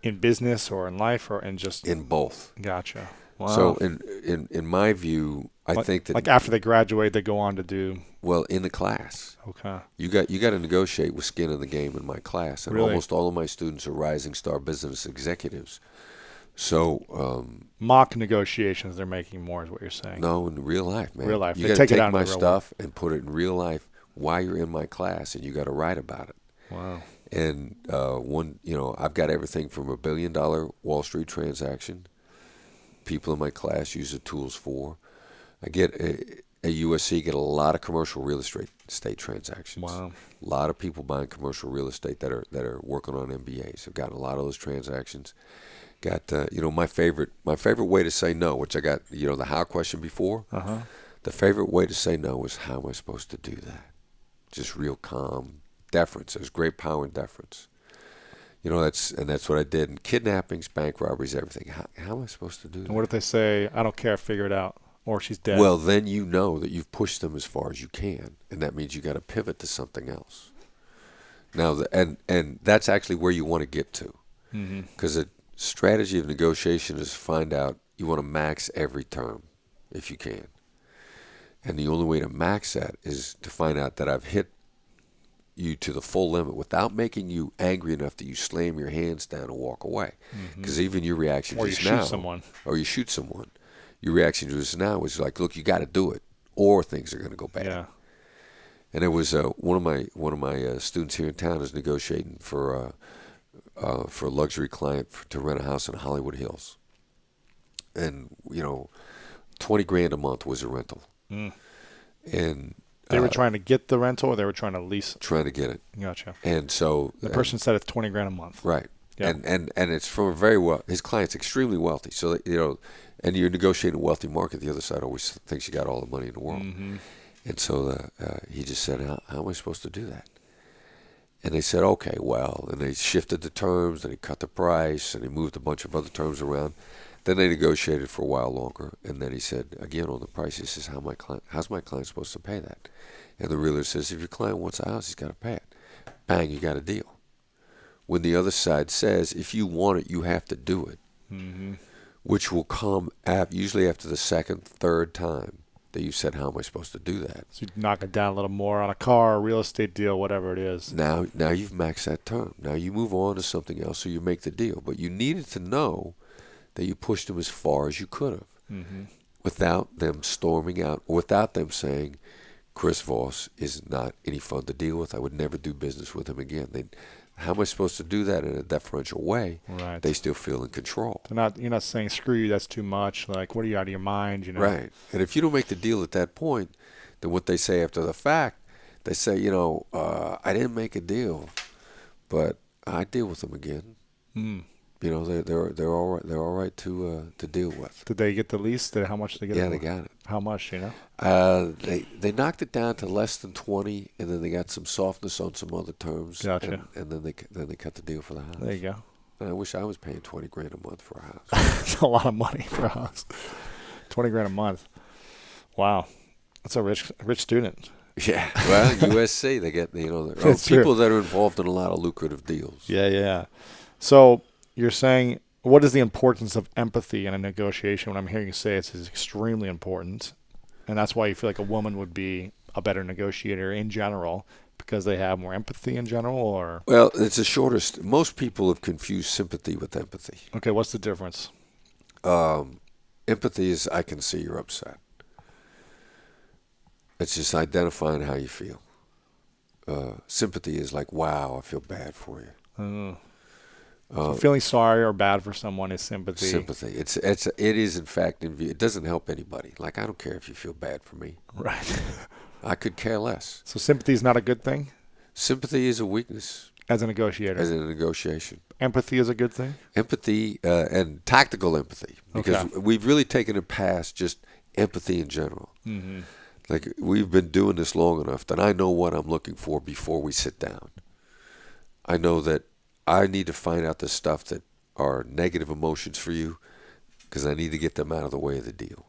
In business or in life or in just... In both. Gotcha. Wow. So in my view, I think that... Like after they graduate, they go on to do... Well, in the class. Okay. You got to negotiate with skin in the game in my class. And Really? Almost all of my students are rising star business executives. So Mock negotiations they're making more is what you're saying. no, in real life, man. Real life. You They got to take it take out into my the real stuff and put it in real life while you're in my class, and you got to write about it. Wow. And I've got everything from $1 billion Wall Street transaction. People in my class use the tools for. I get at USC get a lot of commercial real estate transactions. Wow. A lot of people buying commercial real estate that are working on MBAs. I've gotten a lot of those transactions. Got my favorite way to say no, which I got the how question before. Uh-huh. The favorite way to say no is how am I supposed to do that? Just real calm deference. There's great power in deference. That's what I did in kidnappings, bank robberies, everything. How am I supposed to do that? And what if they say, I don't care, figure it out, or she's dead? Well, then you know that you've pushed them as far as you can, and that means you got to pivot to something else. Now, and that's actually where you want to get to, because the strategy of negotiation is to find out you want to max every term, if you can, and the only way to max that is to find out that I've hit you to the full limit without making you angry enough that you slam your hands down and walk away. Because even your reaction or you just shoot now, someone. or you shoot someone, your reaction to this now was like, look, you got to do it, or things are going to go bad. Yeah. And it was one of my students here in town is negotiating for a luxury client to rent a house in Hollywood Hills, and $20,000 a month was a rental, and They were trying to get the rental, or they were trying to lease? Trying to get it. Gotcha. And so The person said it's $20,000 a month. right. Yeah. And it's from his client's extremely wealthy. So and you're negotiating a wealthy market. The other side always thinks you got all the money in the world. And so he just said, how am I supposed to do that? And they said, okay, well, and they shifted the terms, and they cut the price, and they moved a bunch of other terms around. Then they negotiated for a while longer, and then he said, again, on the price, he says, how's my client supposed to pay that? And the realtor says, if your client wants a house, he's got to pay it. Bang, you got a deal. When the other side says, if you want it, you have to do it, which will come usually after the second, third time that you said, how am I supposed to do that? So you knock it down a little more on a car, a real estate deal, whatever it is. Now you've maxed that term. Now you move on to something else, so you make the deal. But you needed to know that you pushed them as far as you could have without them storming out, or without them saying, Chris Voss is not any fun to deal with. I would never do business with him again. How am I supposed to do that in a deferential way? Right. They still feel in control. You're not saying, screw you, that's too much. Like, what are you, out of your mind? Right. And if you don't make the deal at that point, then what they say after the fact, they say, I didn't make a deal, but I deal with them again. They're all right. They're all right to deal with. Did they get the lease? How much did they get? Yeah, they got it. How much? They knocked it down to less than 20, and then they got some softness on some other terms. Gotcha. And then they cut the deal for the house. There you go. And I wish I was paying $20,000 a month for a house. That's a lot of money for a house. $20,000 a month. Wow, that's a rich student. Yeah. Well, USC, they get people true. that are involved in a lot of lucrative deals. Yeah. So you're saying, what is the importance of empathy in a negotiation? When I'm hearing you say it's extremely important, and that's why you feel like a woman would be a better negotiator in general, because they have more empathy in general, or? Well, it's the shortest. Most people have confused sympathy with empathy. Okay, what's the difference? Empathy is, I can see you're upset. It's just identifying how you feel. Sympathy is like, wow, I feel bad for you. So feeling sorry or bad for someone is sympathy. Sympathy. It is in fact it doesn't help anybody. Like, I don't care if you feel bad for me. Right. I could care less. So sympathy is not a good thing? Sympathy is a weakness. As a negotiator. As in a negotiation. Empathy is a good thing? Empathy and tactical empathy. Because we've really taken it past just empathy in general. Like, we've been doing this long enough that I know what I'm looking for before we sit down. I know that I need to find out the stuff that are negative emotions for you, because I need to get them out of the way of the deal.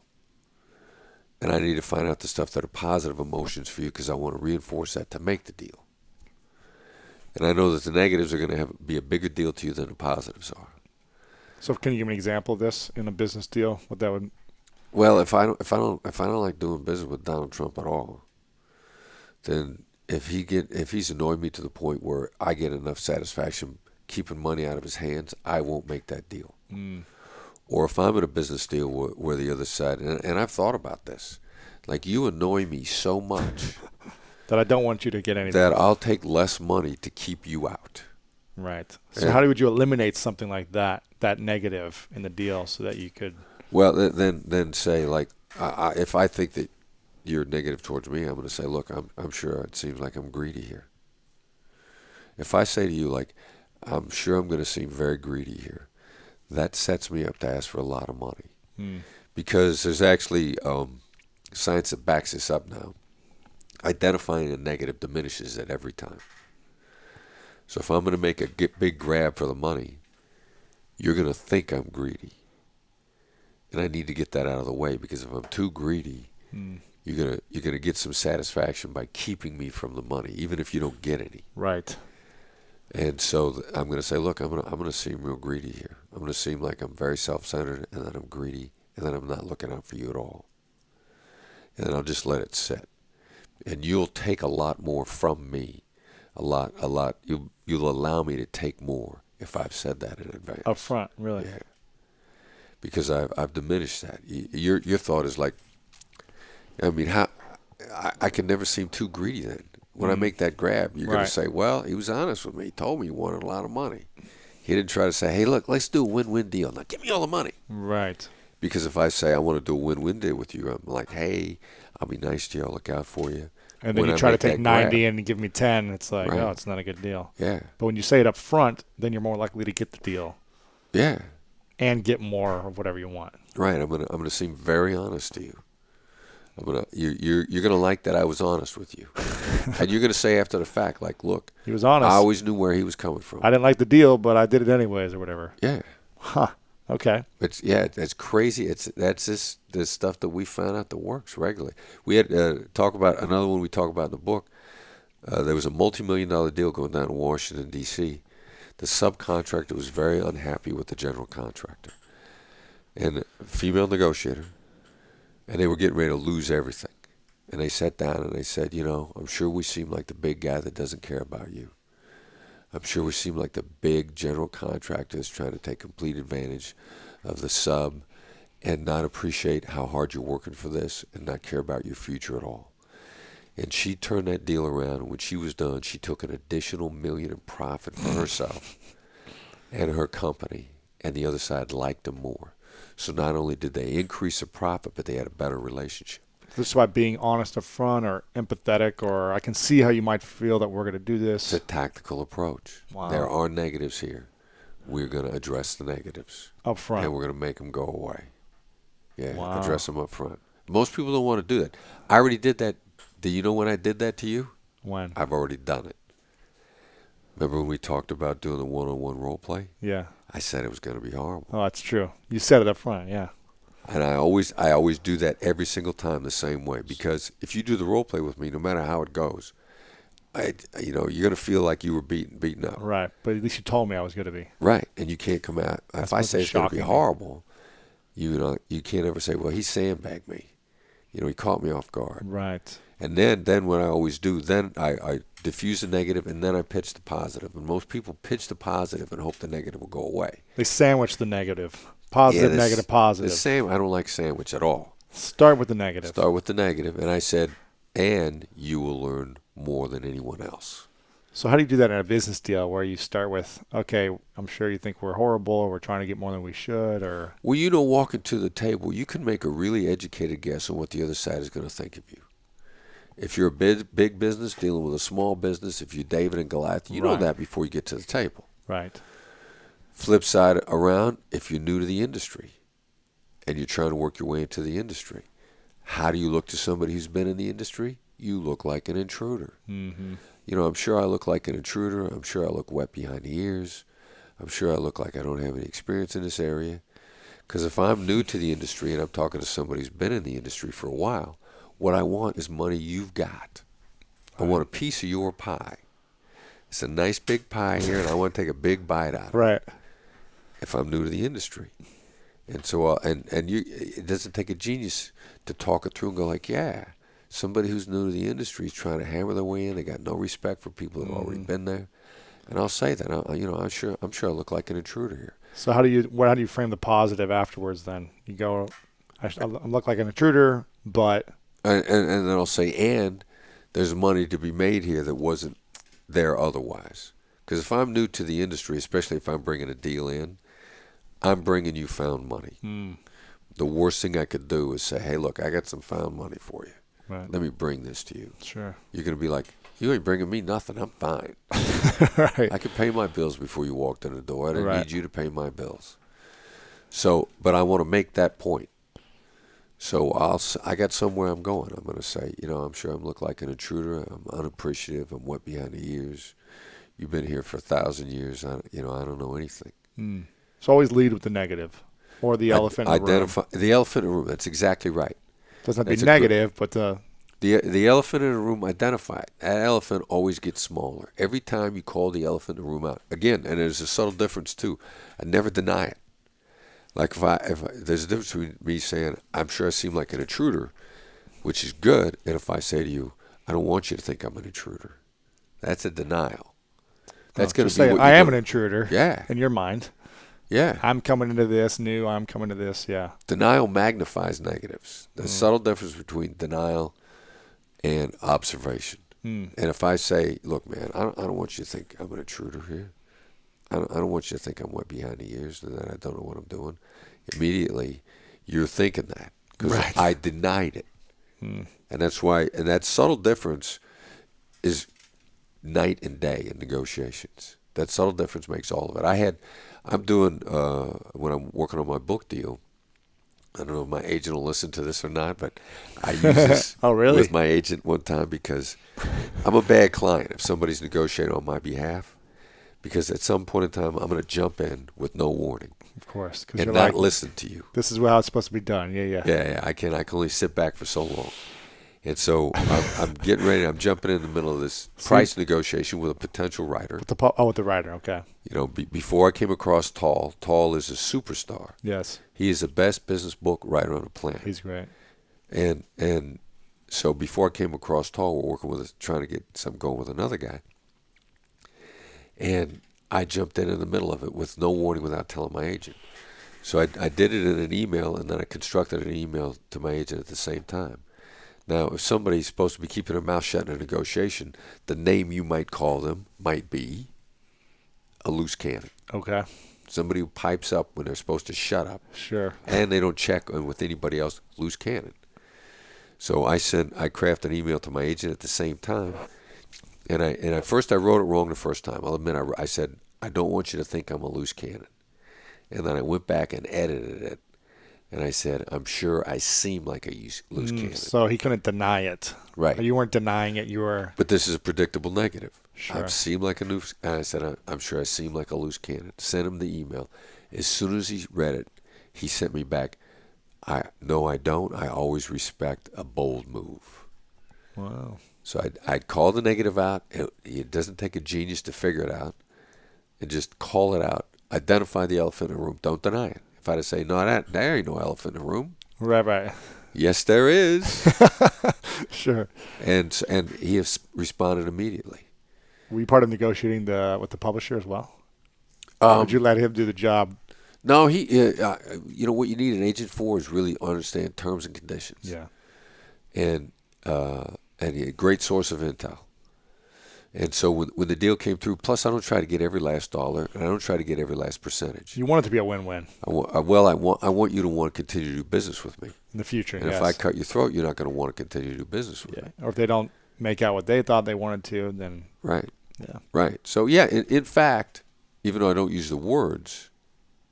And I need to find out the stuff that are positive emotions for you, because I want to reinforce that to make the deal. And I know that the negatives are going to be a bigger deal to you than the positives are. So can you give me an example of this in a business deal? What that would? Well, if I don't like doing business with Donald Trump at all, then if he's annoyed me to the point where I get enough satisfaction keeping money out of his hands, I won't make that deal. Or if I'm in a business deal where the other side, and I've thought about this, like you annoy me so much That I don't want you to get anything. that I'll take less money to keep you out. Right. So how would you eliminate something like that negative in the deal so that you could? Well, then say, like, if I think that you're negative towards me, I'm going to say, look, I'm sure it seems like I'm greedy here. If I say to you, like, I'm sure I'm going to seem very greedy here, that sets me up to ask for a lot of money. Because there's actually science that backs this up now. Identifying a negative diminishes it every time. So if I'm going to make a big grab for the money, you're going to think I'm greedy. And I need to get that out of the way, because if I'm too greedy, you're gonna get some satisfaction by keeping me from the money, even if you don't get any. Right. And so I'm gonna say, look, I'm gonna seem real greedy here. I'm gonna seem like I'm very self-centered, and that I'm greedy, and that I'm not looking out for you at all. And then I'll just let it sit. And you'll take a lot more from me, a lot. You'll allow me to take more if I've said that in advance. Up front, really. Yeah. Because I've diminished that. Your thought is like, I mean, how I can never seem too greedy then. When I make that grab, you're going to say, well, he was honest with me. He told me he wanted a lot of money. He didn't try to say, hey, look, let's do a win-win deal. Now give me all the money. Right. Because if I say I want to do a win-win deal with you, I'm like, hey, I'll be nice to you. I'll look out for you. And then you try to take 90 and give me 10. It's like, oh, it's not a good deal. Yeah. But when you say it up front, then you're more likely to get the deal. Yeah. And get more of whatever you want. Right. I'm gonna seem very honest to you. You're gonna like that I was honest with you, and you're gonna say after the fact, like, look, he was honest. I always knew where he was coming from. I didn't like the deal, but I did it anyways, or whatever. Yeah. Huh. Okay. It's crazy. That's this stuff that we found out that works regularly. We had talk about another one we talk about in the book. There was a multi-million-dollar deal going down in Washington D.C. The subcontractor was very unhappy with the general contractor, and a female negotiator, and they were getting ready to lose everything. And they sat down and they said, I'm sure we seem like the big guy that doesn't care about you. I'm sure we seem like the big general contractor that's trying to take complete advantage of the sub and not appreciate how hard you're working for this and not care about your future at all. And she turned that deal around, and when she was done, she took an additional $1 million in profit for herself and her company, and the other side liked them more. So not only did they increase the profit, but they had a better relationship. This is about being honest up front or empathetic, or I can see how you might feel that we're going to do this. It's a tactical approach. Wow. There are negatives here. We're going to address the negatives. Up front. And we're going to make them go away. Yeah, wow. Address them up front. Most people don't want to do that. I already did that. Do you know when I did that to you? When? I've already done it. Remember when we talked about doing the one-on-one role play? Yeah. I said it was going to be horrible. Oh, that's true. You said it up front, yeah. And I always do that every single time the same way, because if you do the role play with me, no matter how it goes, you're going to feel like you were beaten up. Right, but at least you told me I was going to be. Right, and you can't come out. If I say it's going to be horrible, you can't ever say, well, he sandbagged me. He caught me off guard. Right. And then what I always do, then I diffuse the negative, and then I pitch the positive. And most people pitch the positive and hope the negative will go away. They sandwich the negative. Positive, negative, positive. I don't like sandwich at all. Start with the negative. Start with the negative. And I said, and you will learn more than anyone else. So how do you do that in a business deal where you start with, okay, I'm sure you think we're horrible or we're trying to get more than we should, or? Well, walking to the table, you can make a really educated guess on what the other side is going to think of you. If you're a big business dealing with a small business, if you're David and Goliath, you know that before you get to the table. Right. Flip side around, if you're new to the industry and you're trying to work your way into the industry, how do you look to somebody who's been in the industry? You look like an intruder. Mm-hmm. I'm sure I look like an intruder. I'm sure I look wet behind the ears. I'm sure I look like I don't have any experience in this area. Because if I'm new to the industry and I'm talking to somebody who's been in the industry for a while, what I want is money you've got. I want a piece of your pie. It's a nice big pie here, and I want to take a big bite out of it. Right. If I'm new to the industry. And so, it doesn't take a genius to talk it through and go like, yeah, somebody who's new to the industry is trying to hammer their way in. They got no respect for people that have already been there. And I'll say that, I'm sure I look like an intruder here. So how do you frame the positive afterwards then? You go, I look like an intruder, but And then I'll say, and there's money to be made here that wasn't there otherwise. Because if I'm new to the industry, especially if I'm bringing a deal in, I'm bringing you found money. The worst thing I could do is say, hey, look, I got some found money for you. Right. Let me bring this to you. Sure. You're going to be like, you ain't bringing me nothing. I'm fine. Right. I could pay my bills before you walked in the door. I didn't Right. need you to pay my bills. So, but I want to make that point. So I got somewhere I'm going. I'm going to say, I'm sure I look like an intruder. I'm unappreciative. I'm wet behind the ears. You've been here for 1,000 years. I don't know anything. So always lead with the negative or the elephant in the room. Identify the elephant in the room. That's exactly right. Doesn't have to be negative, but the elephant in the room, identify it. That elephant always gets smaller. Every time you call the elephant in the room out. Again, and there's a subtle difference too. I never deny it. Like if there's a difference between me saying, I'm sure I seem like an intruder, which is good, and if I say to you, I don't want you to think I'm an intruder. That's a denial. That's going to be say, what I you am do. an intruder. Yeah. In your mind. Yeah. I'm coming into this new. I'm coming to this. Yeah. Denial magnifies negatives. There's a subtle difference between denial and observation. And if I say, look, man, I don't want you to think I'm an intruder here. I don't want you to think I'm wet behind the ears and that I don't know what I'm doing. Immediately, you're thinking that because Right. I denied it. And that's why, and that subtle difference is night and day in negotiations. That subtle difference makes all of it. I'm doing, when I'm working on my book deal, I don't know if my agent will listen to this or not, but I use this Oh, really? with my agent one time because I'm a bad client if somebody's negotiating on my behalf. Because at some point in time, I'm going to jump in with no warning Of course. and you're not like, listen to you. this is how it's supposed to be done. Yeah. Yeah, I can only sit back for so long. And so I'm getting ready. I'm jumping in the middle of this price negotiation with a potential writer. With the writer. Okay. Before I came across Tall is a superstar. Yes. He is the best business book writer on the planet. He's great. And so before I came across Tall, we're working trying to get something going with another guy. And I jumped in the middle of it with no warning without telling my agent. So I did it in an email, and then I constructed an email to my agent at the same time. Now, if somebody's supposed to be keeping their mouth shut in a negotiation, the name you might call them might be a loose cannon. Okay. Somebody who pipes up when they're supposed to shut up. Sure. And they don't check in with anybody else, loose cannon. So I crafted an email to my agent at the same time. And at first I wrote it wrong the first time. I'll admit, I said, I don't want you to think I'm a loose cannon. And then I went back and edited it. And I said, I'm sure I seem like a loose cannon. So he couldn't deny it. Right. You weren't denying it. You were. But this is a predictable negative. Sure. I seem like a loose. And I said, I'm sure I seem like a loose cannon. Sent him the email. As soon as he read it, he sent me back, No, I don't. I always respect a bold move. Wow. So I'd call the negative out. It doesn't take a genius to figure it out. And just call it out. Identify the elephant in the room. Don't deny it. If I'd say, no, there ain't no elephant in the room. Right. Yes, there is. Sure. And he has responded immediately. Were you part of negotiating with the publisher as well? Or did you let him do the job? No, what you need an agent for is really understand terms and conditions. Yeah. And a great source of intel. And so when the deal came through, plus I don't try to get every last dollar, and I don't try to get every last percentage. You want it to be a win-win. I want you to want to continue to do business with me in the future. And yes. if I cut your throat, you're not going to want to continue to do business with me. Or if they don't make out what they thought they wanted to, then right. Yeah. Right. So in fact, even though I don't use the words,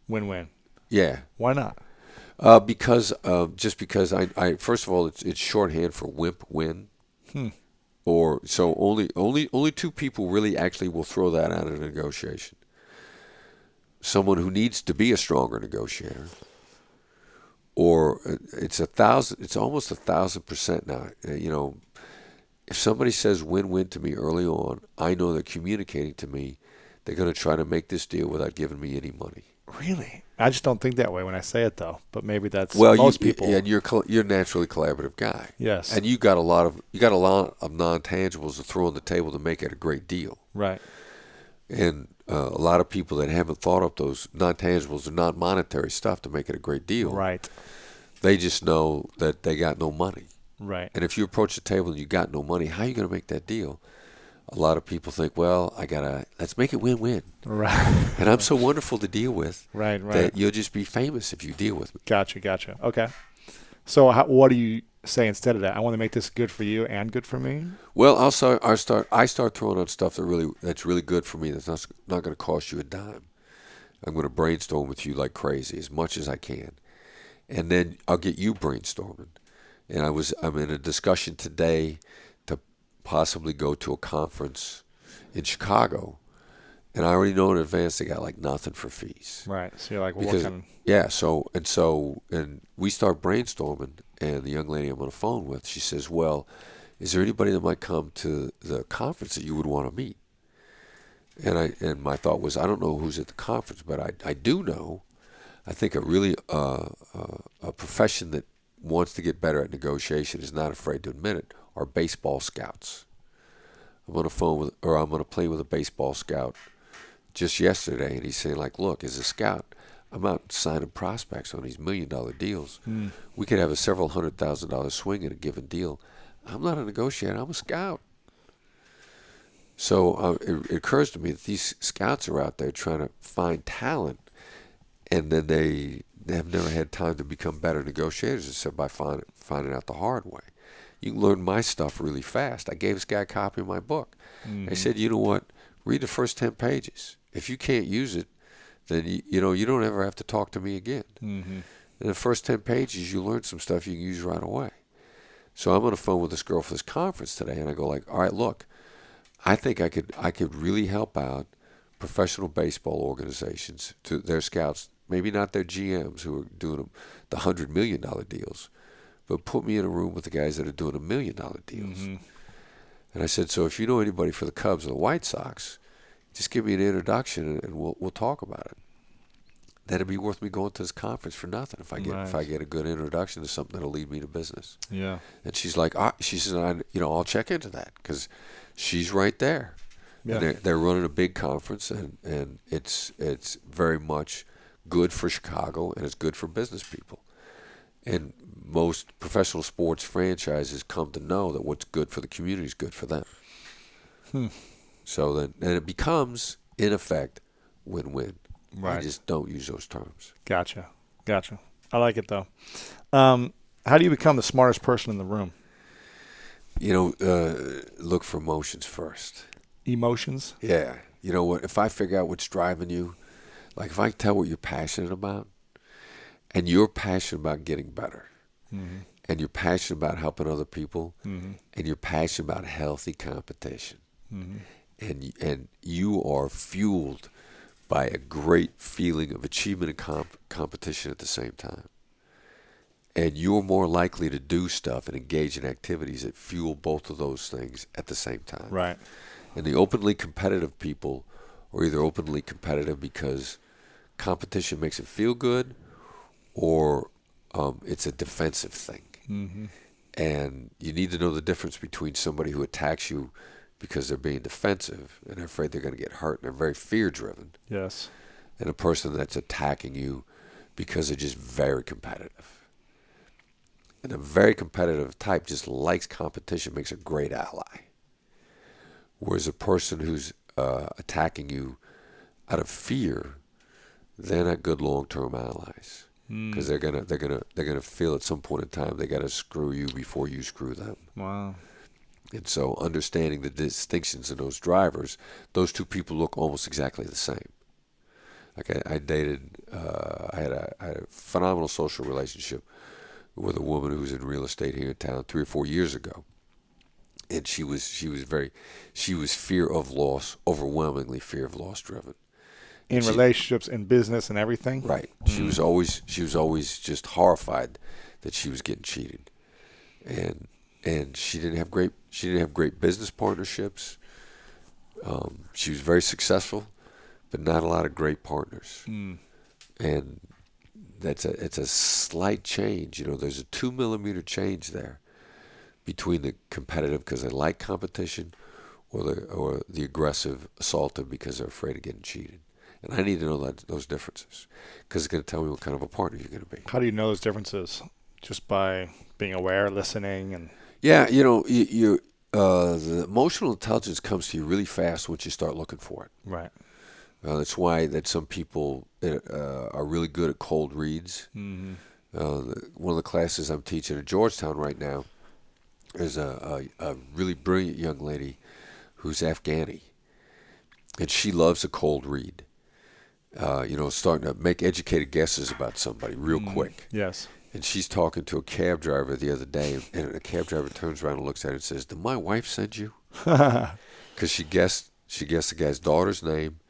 win-win. Yeah. Why not? Because I first of all, it's shorthand for wimp win. Or so only two people really actually will throw that out in a negotiation. Someone who needs to be a stronger negotiator, or it's almost 1,000% now. If somebody says win-win to me early on, I know they're communicating to me they're going to try to make this deal without giving me any money. Really? I just don't think that way when I say it, though. But maybe that's most people. And you're a naturally collaborative guy. Yes. And you got a lot of non-tangibles to throw on the table to make it a great deal. Right. And a lot of people that haven't thought up those non-tangibles or non-monetary stuff to make it a great deal. Right. They just know that they got no money. Right. And if you approach the table and you got no money, how are you going to make that deal? A lot of people think, well, let's make it win-win. Right. And I'm so wonderful to deal with Right. that you'll just be famous if you deal with me. Gotcha. Okay. So what do you say instead of that? I want to make this good for you and good for me. Well, I start throwing out stuff that's really good for me. That's not going to cost you a dime. I'm going to brainstorm with you like crazy as much as I can, and then I'll get you brainstorming. And I'm in a discussion today to possibly go to a conference in Chicago, and I already know in advance they got like nothing for fees. Right. So you're like, well, Because, what kind? yeah, and we start brainstorming, and the young lady I'm on the phone with, she says, well, is there anybody that might come to the conference that you would want to meet? And my thought was, I don't know who's at the conference, but I do know, I think a really a profession that wants to get better at negotiation is not afraid to admit it, are baseball scouts. I'm on a plane with a baseball scout just yesterday, and he's saying, like, look, as a scout, I'm out signing prospects on these $1 million deals. We could have a several $100,000 swing in a given deal. I'm not a negotiator. I'm a scout. So it occurs to me that these scouts are out there trying to find talent, and then they have never had time to become better negotiators except by finding out the hard way. You can learn my stuff really fast. I gave this guy a copy of my book. I said, you know what? Read the first 10 pages. If you can't use it, then you don't ever have to talk to me again. In the first 10 pages, you learn some stuff you can use right away. So I'm on the phone with this girl for this conference today, and I go like, all right, look, I think I could really help out professional baseball organizations, to their scouts, maybe not their GMs who are doing the $100 million deals, but put me in a room with the guys that are doing $1 million deals. And I said, so if you know anybody for the Cubs or the White Sox, just give me an introduction and we'll talk about it. That'd be worth me going to this conference for nothing if I get a good introduction to something that'll lead me to business. Yeah. And she's like, she says, I'll check into that, because she's right there. Yeah. And they're running a big conference, and it's very much good for Chicago, and it's good for business people. And most professional sports franchises come to know that what's good for the community is good for them. So then it becomes, in effect, win-win. Right. I just don't use those terms. Gotcha. I like it, though. How do you become the smartest person in the room? Look for emotions first. Emotions? Yeah. You know what? If I figure out what's driving you, like if I tell what you're passionate about, and you're passionate about getting better, and you're passionate about helping other people, and you're passionate about healthy competition, and you are fueled by a great feeling of achievement and competition at the same time, and you're more likely to do stuff and engage in activities that fuel both of those things at the same time. Right. And the openly competitive people are either openly competitive because competition makes it feel good, or it's a defensive thing. And you need to know the difference between somebody who attacks you because they're being defensive and they're afraid they're going to get hurt and they're very fear-driven. Yes. And a person that's attacking you because they're just very competitive. And a very competitive type just likes competition, makes a great ally. Whereas a person who's attacking you out of fear, they're not good long-term allies, because they're gonna feel at some point in time they got to screw you before you screw them. Wow. And so, understanding the distinctions in those drivers, those two people look almost exactly the same. Like I had a phenomenal social relationship with a woman who was in real estate here in town 3 or 4 years ago. And she was fear of loss, overwhelmingly fear of loss driven. In relationships, in business, and everything. Right. She was always just horrified that she was getting cheated, and she didn't have great business partnerships. She was very successful, but not a lot of great partners. And it's a slight change. There's a 2 millimeter change there between the competitive, because they like competition, or the aggressive assaultive because they're afraid of getting cheated. And I need to know those differences because it's going to tell me what kind of a partner you're going to be. How do you know those differences? Just by being aware, listening, and Yeah, the emotional intelligence comes to you really fast once you start looking for it. right. That's why that some people are really good at cold reads. Mm-hmm. One of the classes I'm teaching at Georgetown right now is a really brilliant young lady who's Afghani, and she loves a cold read. Starting to make educated guesses about somebody real quick. Yes. And she's talking to a cab driver the other day, and a cab driver turns around and looks at her and says, "Did my wife send you?" Because she guessed the guy's daughter's name.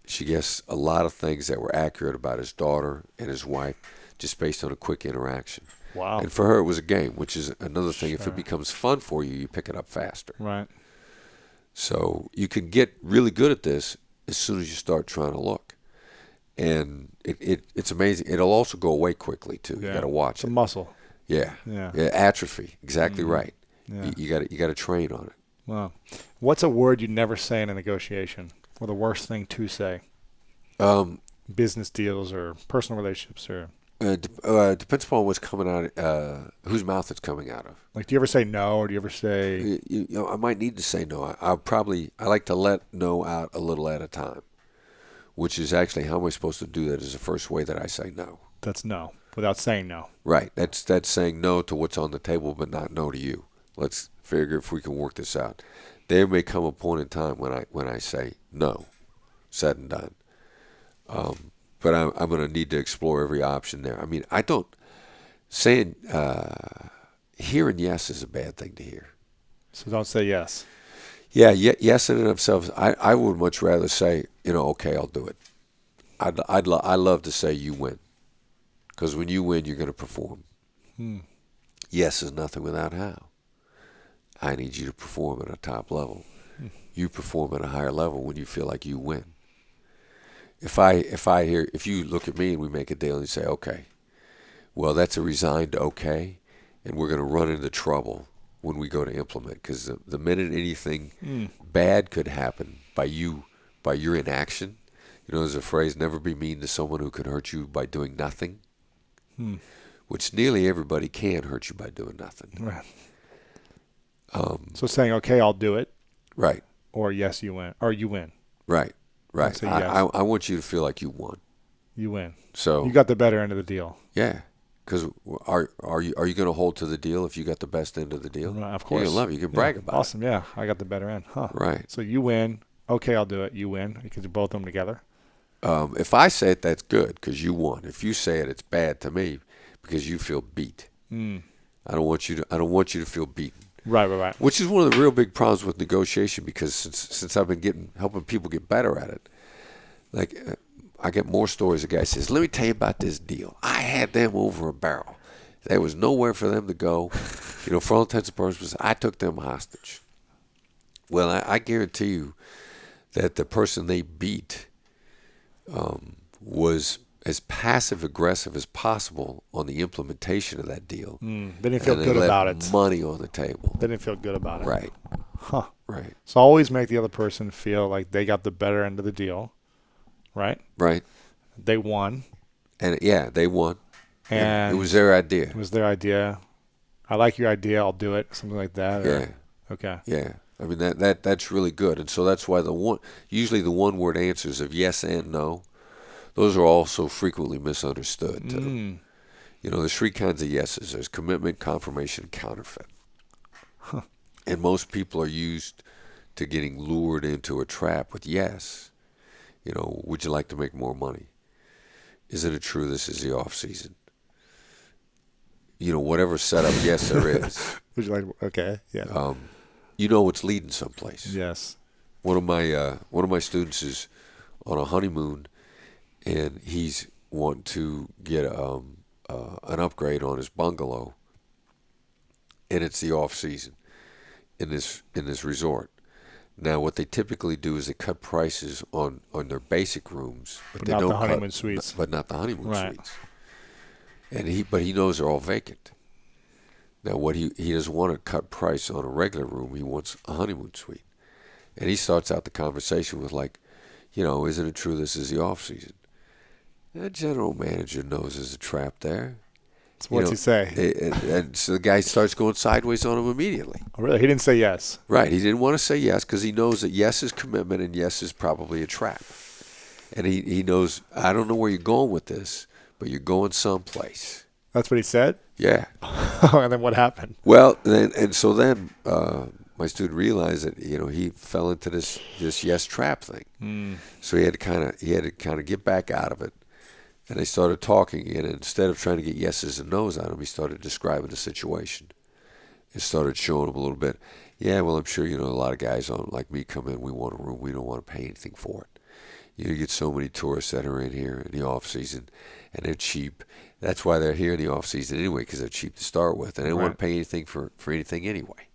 She guessed a lot of things that were accurate about his daughter and his wife just based on a quick interaction. Wow. And for her, it was a game, which is another thing. If Sure. it becomes fun for you, you pick it up faster. Right. So you can get really good at this as soon as you start trying to look. And it's amazing. It'll also go away quickly, too. Yeah. You got to watch It's a it. muscle. Yeah. Yeah. Atrophy. Exactly right. Yeah. You got to train on it. Wow. What's a word you never say in a negotiation, or the worst thing to say? Business deals or personal relationships, or Depends upon what's coming out, whose mouth it's coming out of. like, do you ever say no, or do you ever say? I might need to say no. I like to let no out a little at a time, which is actually how am I supposed to do that? Is the first way that I say no. That's no, without saying no. Right. That's saying no to what's on the table, but not no to you. Let's figure if we can work this out. There may come a point in time when I say no, said and done. But I'm going to need to explore every option there. I mean, I don't saying hearing yes is a bad thing to hear. So don't say yes. Yeah, yes in and of themselves. I would much rather say, okay, I'll do it. I love to say you win, because when you win, you're going to perform. Yes is nothing without how. I need you to perform at a top level. You perform at a higher level when you feel like you win. If you look at me and we make a deal and you say, okay, well, that's a resigned okay, and we're going to run into trouble when we go to implement, because the minute anything bad could happen by your inaction, there's a phrase, never be mean to someone who could hurt you by doing nothing, which nearly everybody can hurt you by doing nothing. Right. So saying okay, I'll do it, Right. or yes, you win, or you win. Right. Right. Say yes. I want you to feel like you won. You win. So You got the better end of the deal. yeah, because are you going to hold to the deal if you got the best end of the deal? Right, of You're course. gonna love it. You can brag about Awesome. Yeah, I got the better end. Huh. it. Right. So you win. Okay, I'll do it. You win. You can do both of them together. If I say it, that's good because you won. If you say it, it's bad to me because you feel beat. I don't want you to feel beaten. Right. Which is one of the real big problems with negotiation, because since I've been helping people get better at it, like I get more stories. A guy says, "Let me tell you about this deal. I had them over a barrel. There was nowhere for them to go. For all intents and purposes, I took them hostage." Well, I guarantee you that the person they beat was as passive aggressive as possible on the implementation of that deal. They didn't feel And good they about left it. money on the table. They didn't feel good about it. Right. Huh. Right. So always make the other person feel like they got the better end of the deal. Right. Right. They won. And yeah, they won. And it was their idea. It was their idea. I like your idea. I'll do it. Something like that. Yeah. Or, okay. Yeah. I mean that's really good. And so that's why usually the one word answers of yes and no, those are also frequently misunderstood too. There's three kinds of yeses. There's commitment, confirmation, and counterfeit. Huh. And most people are used to getting lured into a trap with yes. Would you like to make more money? Isn't it true this is the off season? Whatever setup yes there is. Would you like? Okay. Yeah. It's leading someplace. Yes. One of my students is on a honeymoon, and he's wanting to get an upgrade on his bungalow, and it's the off season in this resort. Now, what they typically do is they cut prices on their basic rooms, but they not don't the honeymoon cut, suites. But not the honeymoon Right. suites. And he knows they're all vacant. Now, what he doesn't want to cut price on a regular room. He wants a honeymoon suite. And he starts out the conversation with like, isn't it true this is the off season? That general manager knows there's a trap there. So what's he say? And so the guy starts going sideways on him immediately. Oh, really? He didn't say yes. Right. He didn't want to say yes because he knows that yes is commitment and yes is probably a trap. And he knows, I don't know where you're going with this, but you're going someplace. That's what he said? Yeah. And then what happened? Well, so then my student realized that he fell into this yes trap thing. So he had to kind of get back out of it. And they started talking, and instead of trying to get yeses and nos out of him, he started describing the situation. He started showing him a little bit. Yeah, well, I'm sure a lot of guys like me come in. We want a room. We don't want to pay anything for it. You get so many tourists that are in here in the off season, and they're cheap. That's why they're here in the off season anyway, because they're cheap to start with, and they don't want to pay anything for anything anyway.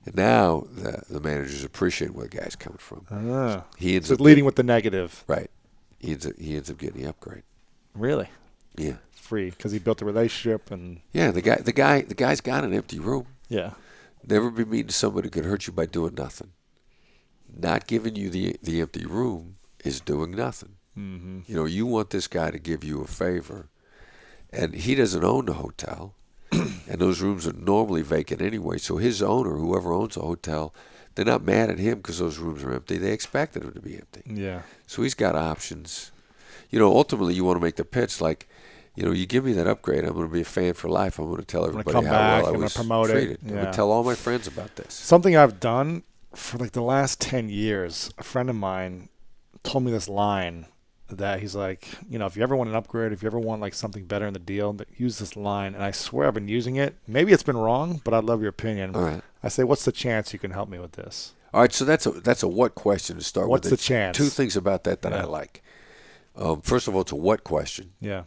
And now the managers appreciate where the guy's coming from. He ends up leading with the negative. Right. He ends up getting the upgrade. Really? Yeah. Free because he built a relationship and. Yeah, the guy's got an empty room. Yeah. Never be mean to somebody who could hurt you by doing nothing. Not giving you the empty room is doing nothing. Mm-hmm. You want this guy to give you a favor, and he doesn't own the hotel, and those rooms are normally vacant anyway. So his owner, whoever owns the hotel, they're not mad at him because those rooms are empty. They expected them to be empty. Yeah. So he's got options. Ultimately, you want to make the pitch like, you give me that upgrade, I'm going to be a fan for life. I'm going to tell everybody how well I was treated. I'm going to tell all my friends about this. Something I've done for like the last 10 years, a friend of mine told me this line that he's like, if you ever want an upgrade, if you ever want like something better in the deal, use this line. And I swear I've been using it. Maybe it's been wrong, but I'd love your opinion. All right. I say, what's the chance you can help me with this? All right, so that's a what question to start with. What's the chance? Two things about that I like. First of all, it's a what question. Yeah.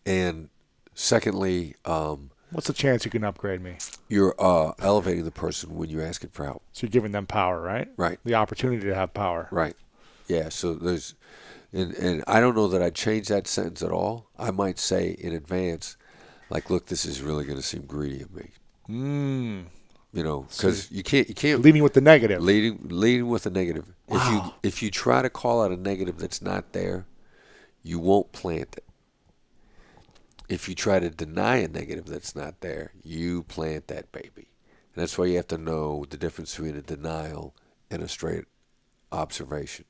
And secondly, what's the chance you can upgrade me? You're elevating the person when you're asking for help. So you're giving them power, right? Right. The opportunity to have power. Right. Yeah, so there's, and I don't know that I'd change that sentence at all. I might say in advance, like, look, this is really going to seem greedy of me. Because you can't leading with the negative. Leading with the negative. Wow. If you try to call out a negative that's not there, you won't plant it. If you try to deny a negative that's not there, you plant that baby. And that's why you have to know the difference between a denial and a straight observation.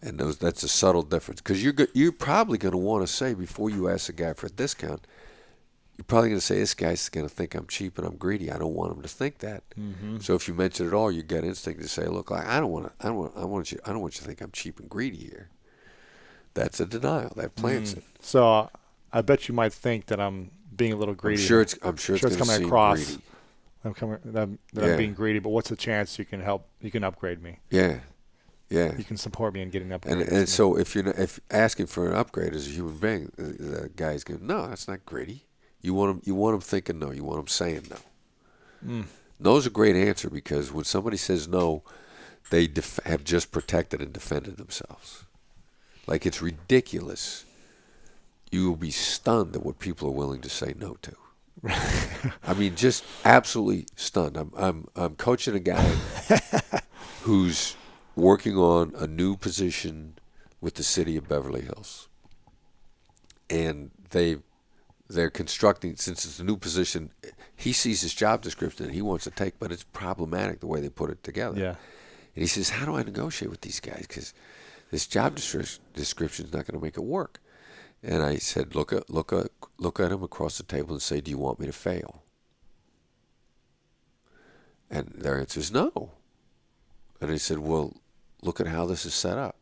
And that's a subtle difference. Because you're probably going to want to say, before you ask the guy for a discount, you're probably going to say, this guy's going to think I'm cheap and I'm greedy. I don't want him to think that. Mm-hmm. So if you mention it all, you get instinct to say, look, I don't want you to think I'm cheap and greedy here. That's a denial. That plants it. So I bet you might think that I'm being a little greedy. I'm sure it's coming seem across. Greedy. I'm being greedy, but what's the chance you can upgrade me? Yeah. Yeah. You can support me in getting upgraded. And so if asking for an upgrade as a human being, the guy's going, no, that's not greedy. You want him thinking no. You want him saying no. No's a great answer because when somebody says no, they have just protected and defended themselves. Like, it's ridiculous. You will be stunned at what people are willing to say no to. I mean, just absolutely stunned. I'm coaching a guy who's working on a new position with the city of Beverly Hills, and they're constructing, since it's a new position, he sees this job description that he wants to take, but it's problematic the way they put it together. Yeah. And he says, how do I negotiate with these guys? Because this job description is not going to make it work. And I said, look at him across the table and say, do you want me to fail? And their answer is no. And I said, well, look at how this is set up.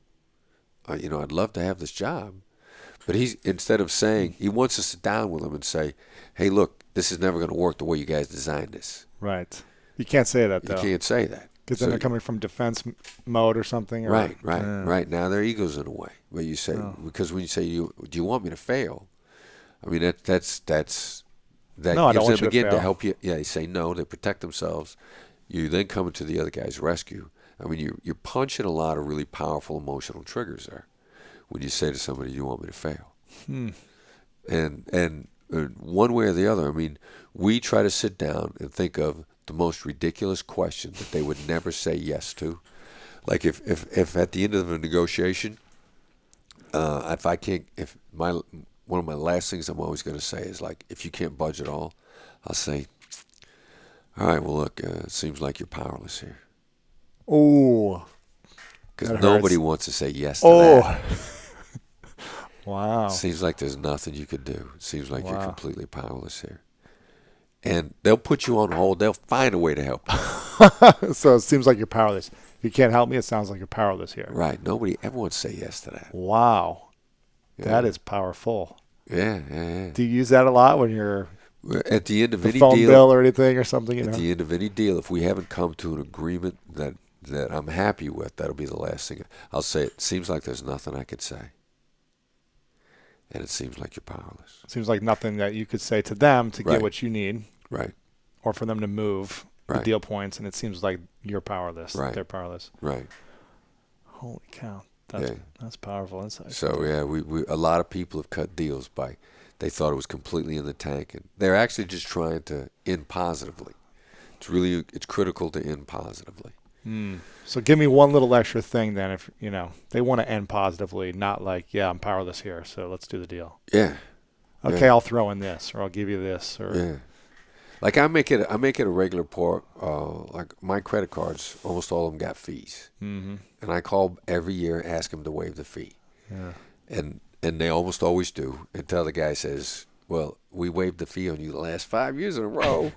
I'd love to have this job. But instead of saying, he wants to sit down with him and say, hey, look, this is never going to work the way you guys designed this. Right. You can't say that, though. You can't say that. Because then they're coming from defense mode or something. Right. Now their ego's in a way. But you say, because when you say, do you want me to fail? I mean, that gives them again to help you. Yeah, they say no. They protect themselves. You then come to the other guy's rescue. I mean, you're punching a lot of really powerful emotional triggers there when you say to somebody, "You want me to fail?" And one way or the other. I mean, we try to sit down and think of the most ridiculous question that they would never say yes to. Like if at the end of a negotiation, one of my last things I'm always going to say is like, if you can't budge at all, I'll say, all right, well, look, it seems like you're powerless here. Oh, Because nobody wants to say yes to that. Wow. Seems like there's nothing you could do. It seems like you're completely powerless here. And they'll put you on hold. They'll find a way to help you. So it seems like you're powerless. If you can't help me, it sounds like you're powerless here. Right. Nobody ever wants to say yes to that. Wow. Yeah. That is powerful. Yeah. Do you use that a lot when you're at the end of any phone deal, bill or anything or something? At the end of any deal, if we haven't come to an agreement that I'm happy with, that'll be the last thing. I'll say, it seems like there's nothing I could say. And it seems like you're powerless. It seems like nothing that you could say to them to get what you need. Right. Or for them to move the deal points, and it seems like you're powerless. Right. They're powerless. Right. Holy cow. That's powerful insight. So, yeah, we a lot of people have cut deals by, they thought it was completely in the tank. And they're actually just trying to end positively. It's critical to end positively. So give me one little extra thing then, if they want to end positively, not like, I'm powerless here, so let's do the deal. Yeah. Okay, I'll throw in this, or I'll give you this, or like I make it a regular part. Like my credit cards, almost all of them got fees, and I call every year and ask them to waive the fee. Yeah. And they almost always do until the guy says, "Well, we waived the fee on you the last 5 years in a row."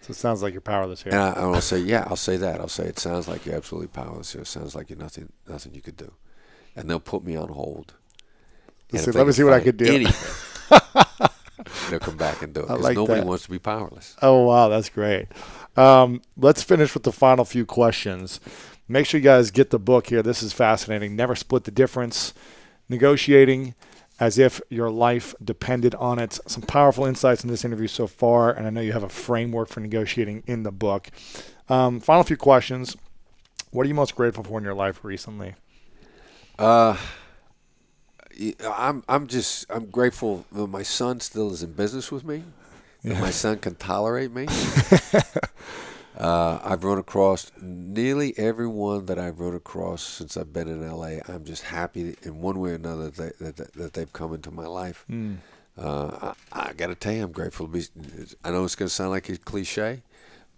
So it sounds like you're powerless here. And I'll say, I'll say that. I'll say, it sounds like you're absolutely powerless here. It sounds like you're nothing you could do. And they'll put me on hold. Let me see what I could do. Anything, they'll come back and do it. Because nobody wants to be powerless. Oh, wow. That's great. Let's finish with the final few questions. Make sure you guys get the book here. This is fascinating. Never Split the Difference. Negotiating as if your life depended on it. Some powerful insights in this interview so far, and I know you have a framework for negotiating in the book. Final few questions. What are you most grateful for in your life recently? I'm grateful that my son still is in business with me. That my son can tolerate me. I've run across nearly everyone that I've run across since I've been in L.A. I'm just happy in one way or another that they've come into my life. I got to tell you, I'm grateful to be. I know it's going to sound like a cliche.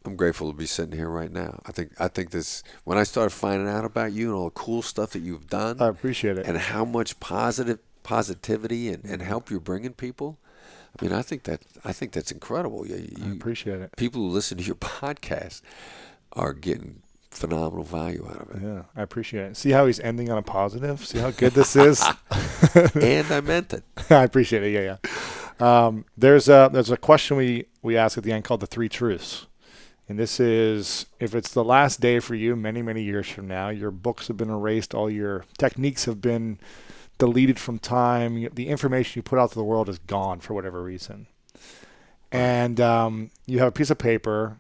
I'm grateful to be sitting here right now. I think this. When I started finding out about you and all the cool stuff that you've done, I appreciate it, and how much positivity and help you're bringing people. I mean, I think that's incredible. I appreciate it. People who listen to your podcast are getting phenomenal value out of it. Yeah, I appreciate it. See how he's ending on a positive? See how good this is? And I meant it. I appreciate it. Yeah. There's a question we ask at the end called the 3 truths. And this is, if it's the last day for you many, many years from now, your books have been erased, all your techniques have been deleted from time, the information you put out to the world is gone for whatever reason. And you have a piece of paper,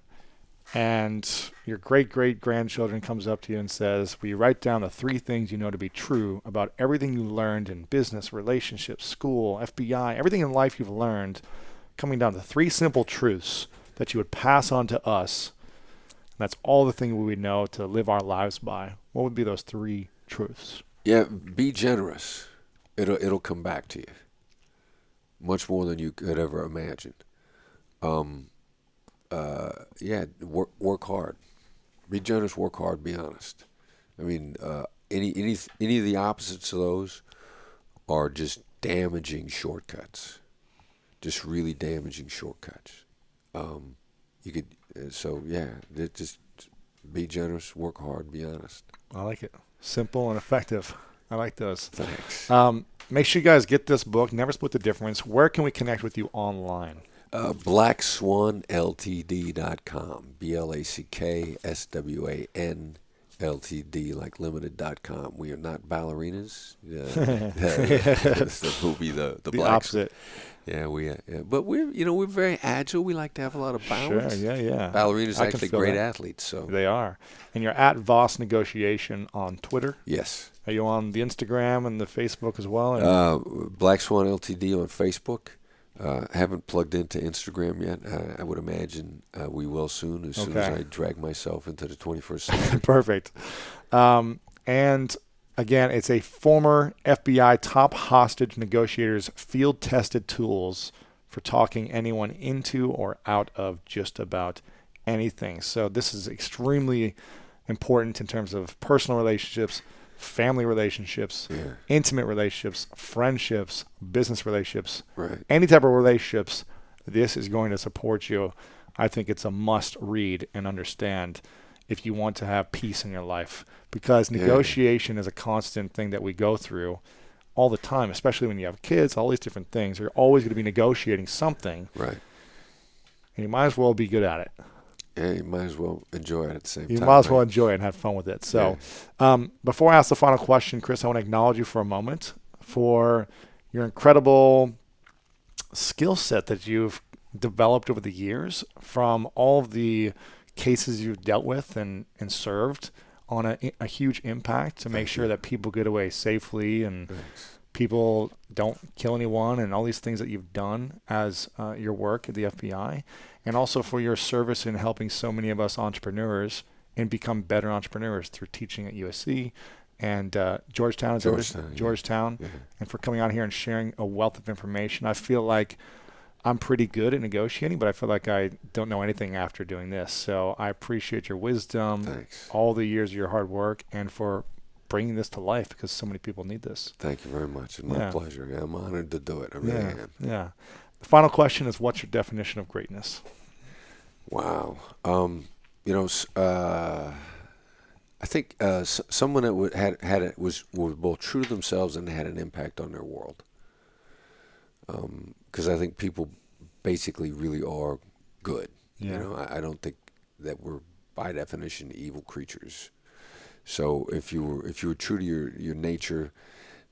and your great-great-grandchildren comes up to you and says, will you write down the 3 things you know to be true about everything you learned in business, relationships, school, FBI, everything in life you've learned, coming down to 3 simple truths that you would pass on to us. And that's all the things we would know to live our lives by. What would be those 3 truths? Yeah, be generous. It'll come back to you. Much more than you could ever imagine. Work hard. Be generous, work hard, be honest. I mean, any of the opposites of those are just damaging shortcuts. Just really damaging shortcuts. Just be generous, work hard, be honest. I like it. Simple and effective. I like those. Thanks. Make sure you guys get this book, Never Split the Difference. Where can we connect with you online? BlackSwanLTD.com. BlackSwan like limited.com. We are not ballerinas. That's the movie, the Black opposite. Yeah, but we're very agile. We like to have a lot of balance. Sure, yeah. Ballerinas are actually great athletes. So they are. And you're at Voss Negotiation on Twitter. Yes. Are you on the Instagram and the Facebook as well? Black Swan LTD on Facebook. Haven't plugged into Instagram yet. I would imagine we will soon, as soon as I drag myself into the 21st century. Perfect. And again, it's a former FBI top hostage negotiator's field-tested tools for talking anyone into or out of just about anything. So this is extremely important in terms of personal relationships, family relationships, intimate relationships, friendships, business relationships, any type of relationships. This is going to support you. I think it's a must read and understand if you want to have peace in your life, because negotiation is a constant thing that we go through all the time, especially when you have kids, all these different things. You're always going to be negotiating something. Right. And you might as well be good at it. Yeah, you might as well enjoy it at the same time. You might as well enjoy it and have fun with it. So before I ask the final question, Chris, I want to acknowledge you for a moment for your incredible skill set that you've developed over the years, from all of the cases you've dealt with and served on a huge impact to make sure that people get away safely and people don't kill anyone, and all these things that you've done as your work at the FBI, and also for your service in helping so many of us entrepreneurs and become better entrepreneurs through teaching at USC and Georgetown, and for coming out here and sharing a wealth of information. I feel like I'm pretty good at negotiating, but I feel like I don't know anything after doing this. So I appreciate your wisdom, all the years of your hard work, and for bringing this to life, because so many people need this. Thank you very much. It's my pleasure. Yeah, I'm honored to do it. I really am. Yeah. The final question is, what's your definition of greatness? Wow. I think someone that was both true to themselves and had an impact on their world. Because I think people basically really are good. I don't think that we're by definition evil creatures. So if you were true to your nature,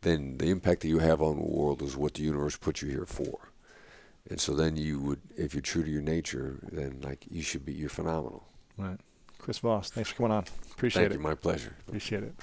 then the impact that you have on the world is what the universe put you here for. And so then if you're true to your nature, then you're phenomenal. Right. Chris Voss, thanks for coming on. Appreciate it. Thank you. My pleasure. Appreciate it.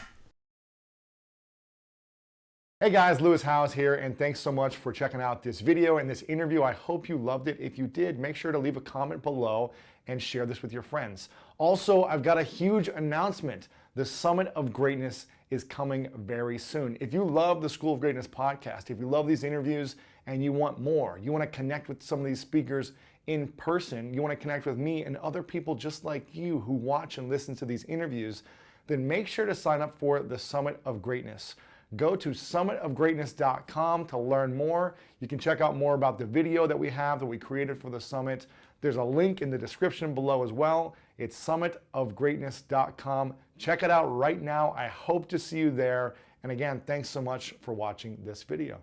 Hey guys, Lewis Howes here, and thanks so much for checking out this video and this interview. I hope you loved it. If you did, make sure to leave a comment below and share this with your friends. Also, I've got a huge announcement. The Summit of Greatness is coming very soon. If you love the School of Greatness podcast, if you love these interviews and you want more, you want to connect with some of these speakers in person, you want to connect with me and other people just like you who watch and listen to these interviews, then make sure to sign up for the Summit of Greatness. Go to summitofgreatness.com to learn more. You can check out more about the video that we created for the summit. There's a link in the description below as well. It's summitofgreatness.com. Check it out right now. I hope to see you there. And again, thanks so much for watching this video.